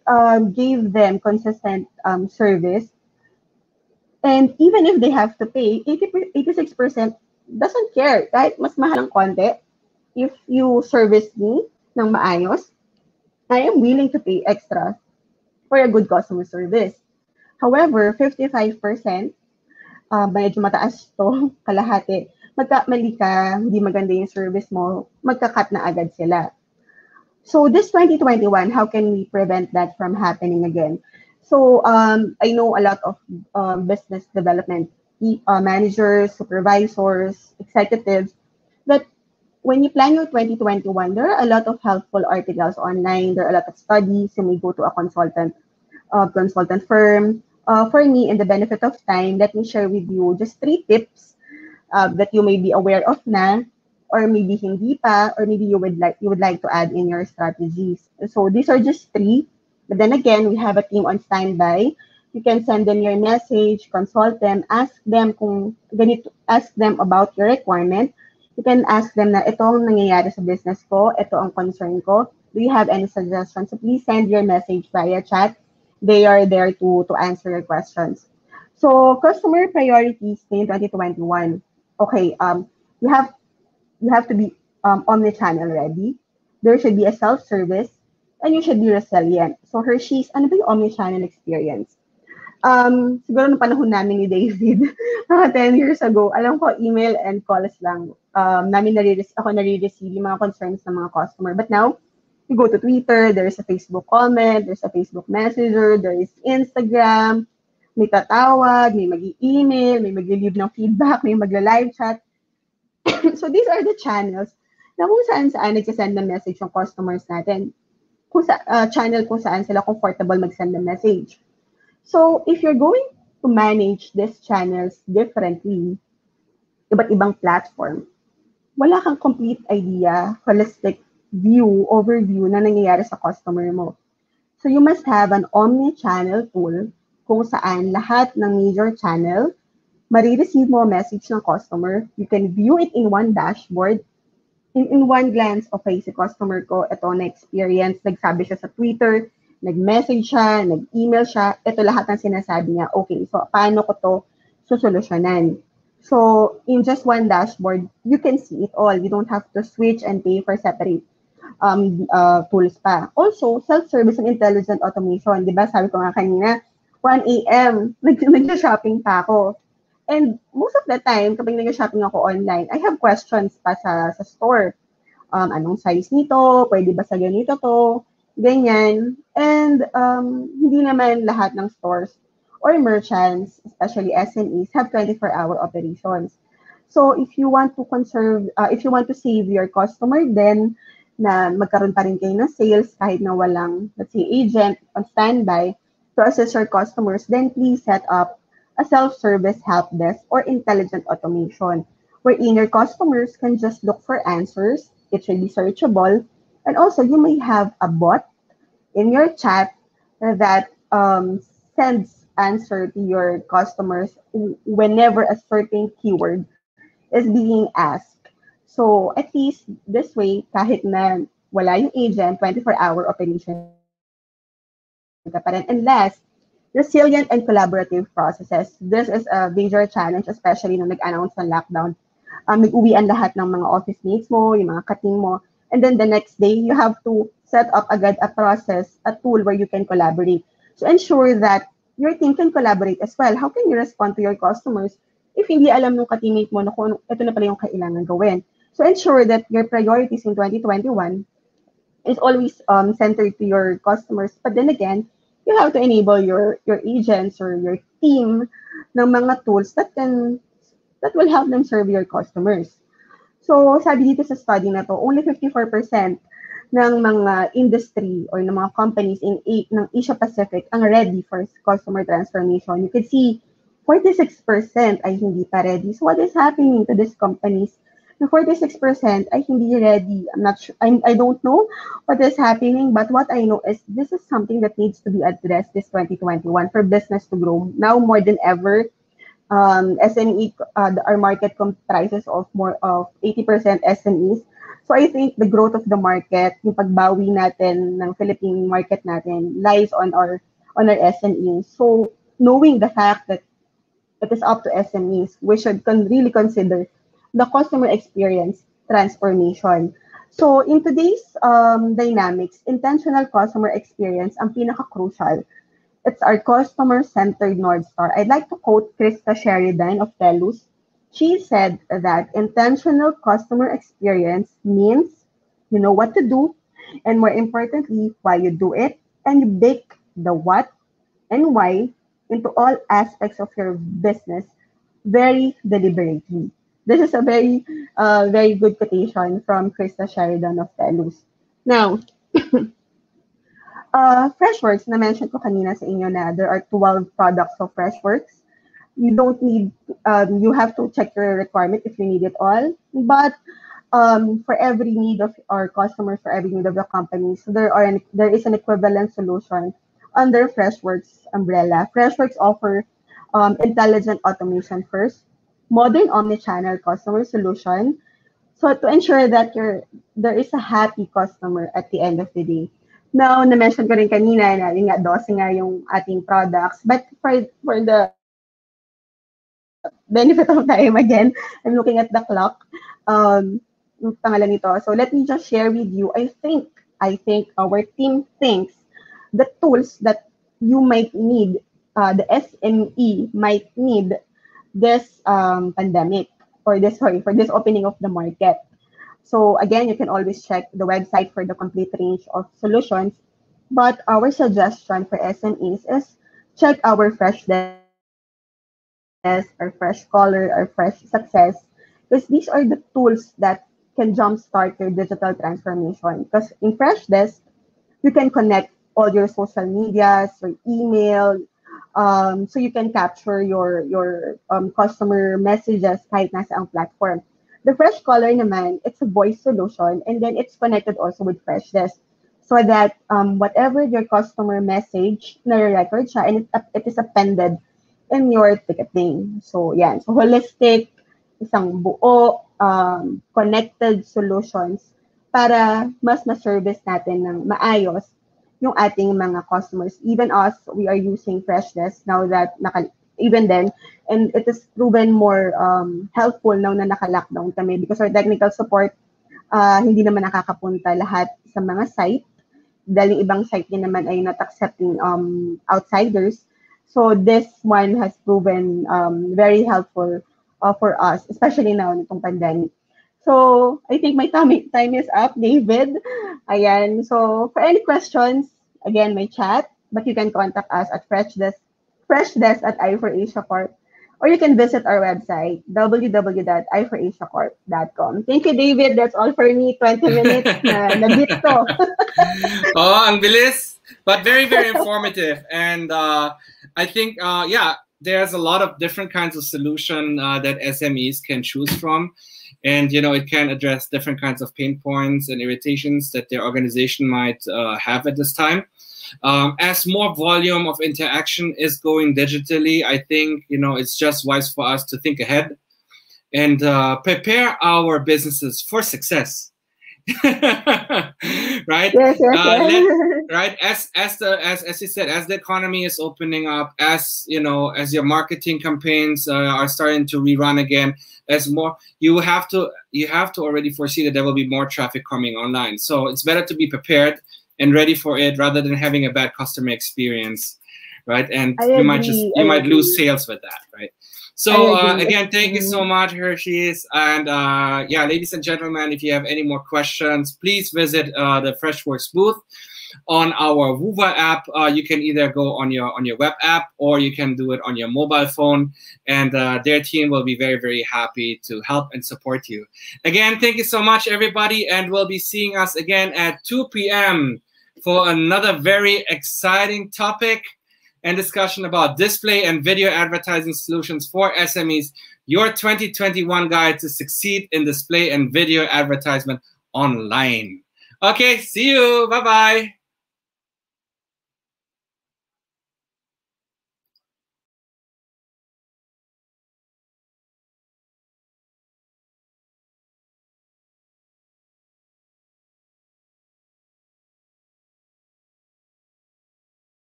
gave them consistent service. And even if they have to pay, 86% doesn't care. Kahit mas mahal ang konti, if you service me ng maayos, I am willing to pay extra for a good customer service. However, 55%, medyo mataas to, kalahati, magkamali ka, hindi maganda yung service mo, magka-cut na agad sila. So this 2021, how can we prevent that from happening again? So I know a lot of business development managers, supervisors, executives, that when you plan your 2021, there are a lot of helpful articles online, there are a lot of studies, you may go to a consultant firm. For me, in the benefit of time, let me share with you just 3 tips that you may be aware of na, or maybe hindi pa, or maybe you would like to add in your strategies. So these are just 3. But then again, we have a team on standby. You can send them your message, consult them, ask them about your requirement. You can ask them na ito ang nangyayari sa business ko, ito ang concern ko. Do you have any suggestions? So please send your message via chat. They are there to answer your questions. So customer priorities in 2021. Okay, you have to be omni-channel ready. There should be a self-service, and you should be resilient. So Hershey's, ano ba yung omni-channel experience? Siguro nung panahon namin ni David, mga 10 years ago, alam ko email and calls lang. Ako nare-receive yung mga concerns ng mga customer. But now, you go to Twitter, there's a Facebook comment, there's a Facebook Messenger, there is Instagram, may tatawag, may mag-email, may mag-leave ng feedback, may magla-live chat. So these are the channels na kung saan nagsasend ng message yung customers natin. Channel kung saan sila comfortable mag-send ng message. So if you're going to manage these channels differently, iba't ibang platform, wala kang complete idea, holistic view, overview na nangyayari sa customer mo. So you must have an omni-channel tool kung saan lahat ng major channel, marireceive mo message ng customer. You can view it in one dashboard. In one glance, okay, si customer ko, ito na-experience, nagsabi siya sa Twitter, nag-message siya, nag-email siya, ito lahat ng sinasabi niya. Okay, so paano ko to susolusyonan? So in just one dashboard, you can see it all. You don't have to switch and pay for separate tools pa. Also, self-service and intelligent automation. Di ba? Sabi ko nga kanina, 1 a.m., nag-shopping pa ako. And most of the time, kapag nag-shopping ako online, I have questions pa sa store. Anong size nito? Pwede ba sa ganito to? Ganyan. And hindi naman lahat ng stores or merchants, especially SMEs, have 24-hour operations. So if you want to save your customer, then na magkaroon pa rin kayo ng sales kahit na walang, let's say, agent on standby to assist your customers, then please set up a self-service help desk or intelligent automation wherein your customers can just look for answers. It should be searchable. And also, you may have a bot in your chat that sends answer to your customers whenever a certain keyword is being asked. So at least this way, kahit na wala yung agent, 24-hour operation ka pa rin. And last, resilient and collaborative processes. This is a major challenge, especially nung nag-announce ng lockdown. Nag-uwian lahat ng mga office mates mo, yung mga ka-team mo. And then the next day, you have to set up agad a process, a tool where you can collaborate to ensure that your team can collaborate as well. How can you respond to your customers if hindi alam nung ka-teammate mo na kung ito na pala yung kailangan gawin? So ensure that your priorities in 2021 is always centered to your customers. But then again, you have to enable your agents or your team ng mga tools that will help them serve your customers. So, sabi dito sa study na to, only 54% ng mga industry or ng mga companies ng Asia Pacific ang ready for customer transformation. You could see 46% ay hindi pa ready. So, what is happening to these companies? The 46% ay hindi ready. I'm not sure. I don't know what is happening, but what I know is this is something that needs to be addressed this 2021 for business to grow. Now more than ever, SME, our market comprises of more of 80% SMEs. So I think the growth of the market, yung pagbawi natin ng Philippine market natin lies on our SMEs. So knowing the fact that it is up to SMEs, we should really consider the customer experience transformation. So in today's dynamics, intentional customer experience ang pinaka-crucial. It's our customer-centered North Star. I'd like to quote Krista Sheridan of TELUS. She said that intentional customer experience means you know what to do, and more importantly, why you do it, and you bake the what and why into all aspects of your business very deliberately. This is a very good quotation from Krista Sheridan of TELUS. Now, Freshworks, na-mention ko kanina sa inyo na there are 12 products of Freshworks. You don't need, you have to check your requirement if you need it all. But for every need of our customers, for every need of the company, so there is an equivalent solution under Freshworks umbrella. Freshworks offer intelligent automation first, modern omnichannel customer solution. So to ensure that there is a happy customer at the end of the day. Now, na-mention ko rin kanina na yung nga, 12 nga yung ating products. But for the benefit of time again, I'm looking at the clock. Yung pangalan nito. So let me just share with you. I think our team thinks the tools that you might need, the SME might need this pandemic for this opening of the market. So again, you can always check the website for the complete range of solutions. But our suggestion for SMEs is check our Fresh Desk, our Fresh Caller, our Fresh Success, because these are the tools that can jumpstart your digital transformation. Because in Fresh Desk, you can connect all your social medias, your email, so you can capture your customer messages kahit nasa ang platform. The Fresh Caller naman, it's a voice solution, and then it's connected also with Fresh Desk, so that whatever your customer message, na-record siya, and it is appended in your ticketing. So yan, so holistic, isang buo, connected solutions para mas ma-service natin ng maayos yung ating mga customers. Even us, we are using Fresh Desk now that even then, and it is proven more helpful now na naka-lockdown kami because our technical support hindi naman nakakapunta lahat sa mga site dahil yung ibang site din naman ay not accepting outsiders. So this one has proven very helpful for us, especially now nitong pandemic. So I think my time is up, David. Ayan. So for any questions, again, my chat, but you can contact us at freshdesk at i4Asia Corp, or you can visit our website, www.i4asiacorp.com. Thank you, David. That's all for me. 20 minutes na nabit ko. Oh, ang bilis. But very, very informative. And I think, yeah, there's a lot of different kinds of solution that SMEs can choose from. And, you know, it can address different kinds of pain points and irritations that their organization might have at this time. As more volume of interaction is going digitally, I think, you know, it's just wise for us to think ahead and prepare our businesses for success. Right? Yes, yes. Right, as you said, as the economy is opening up, as you know, as your marketing campaigns are starting to rerun again, as more, you have to already foresee that there will be more traffic coming online. So it's better to be prepared and ready for it rather than having a bad customer experience, right? And you might lose sales with that, right? So again, thank you so much, Hershey's. And yeah, ladies and gentlemen, if you have any more questions, please visit the Freshworks booth on our Woowa app. You can either go on your web app, or you can do it on your mobile phone, and their team will be very, very happy to help and support you. Again, thank you so much, everybody, and we'll be seeing us again at 2 p.m. for another very exciting topic and discussion about display and video advertising solutions for SMEs, your 2021 guide to succeed in display and video advertisement online. Okay, see you. Bye-bye.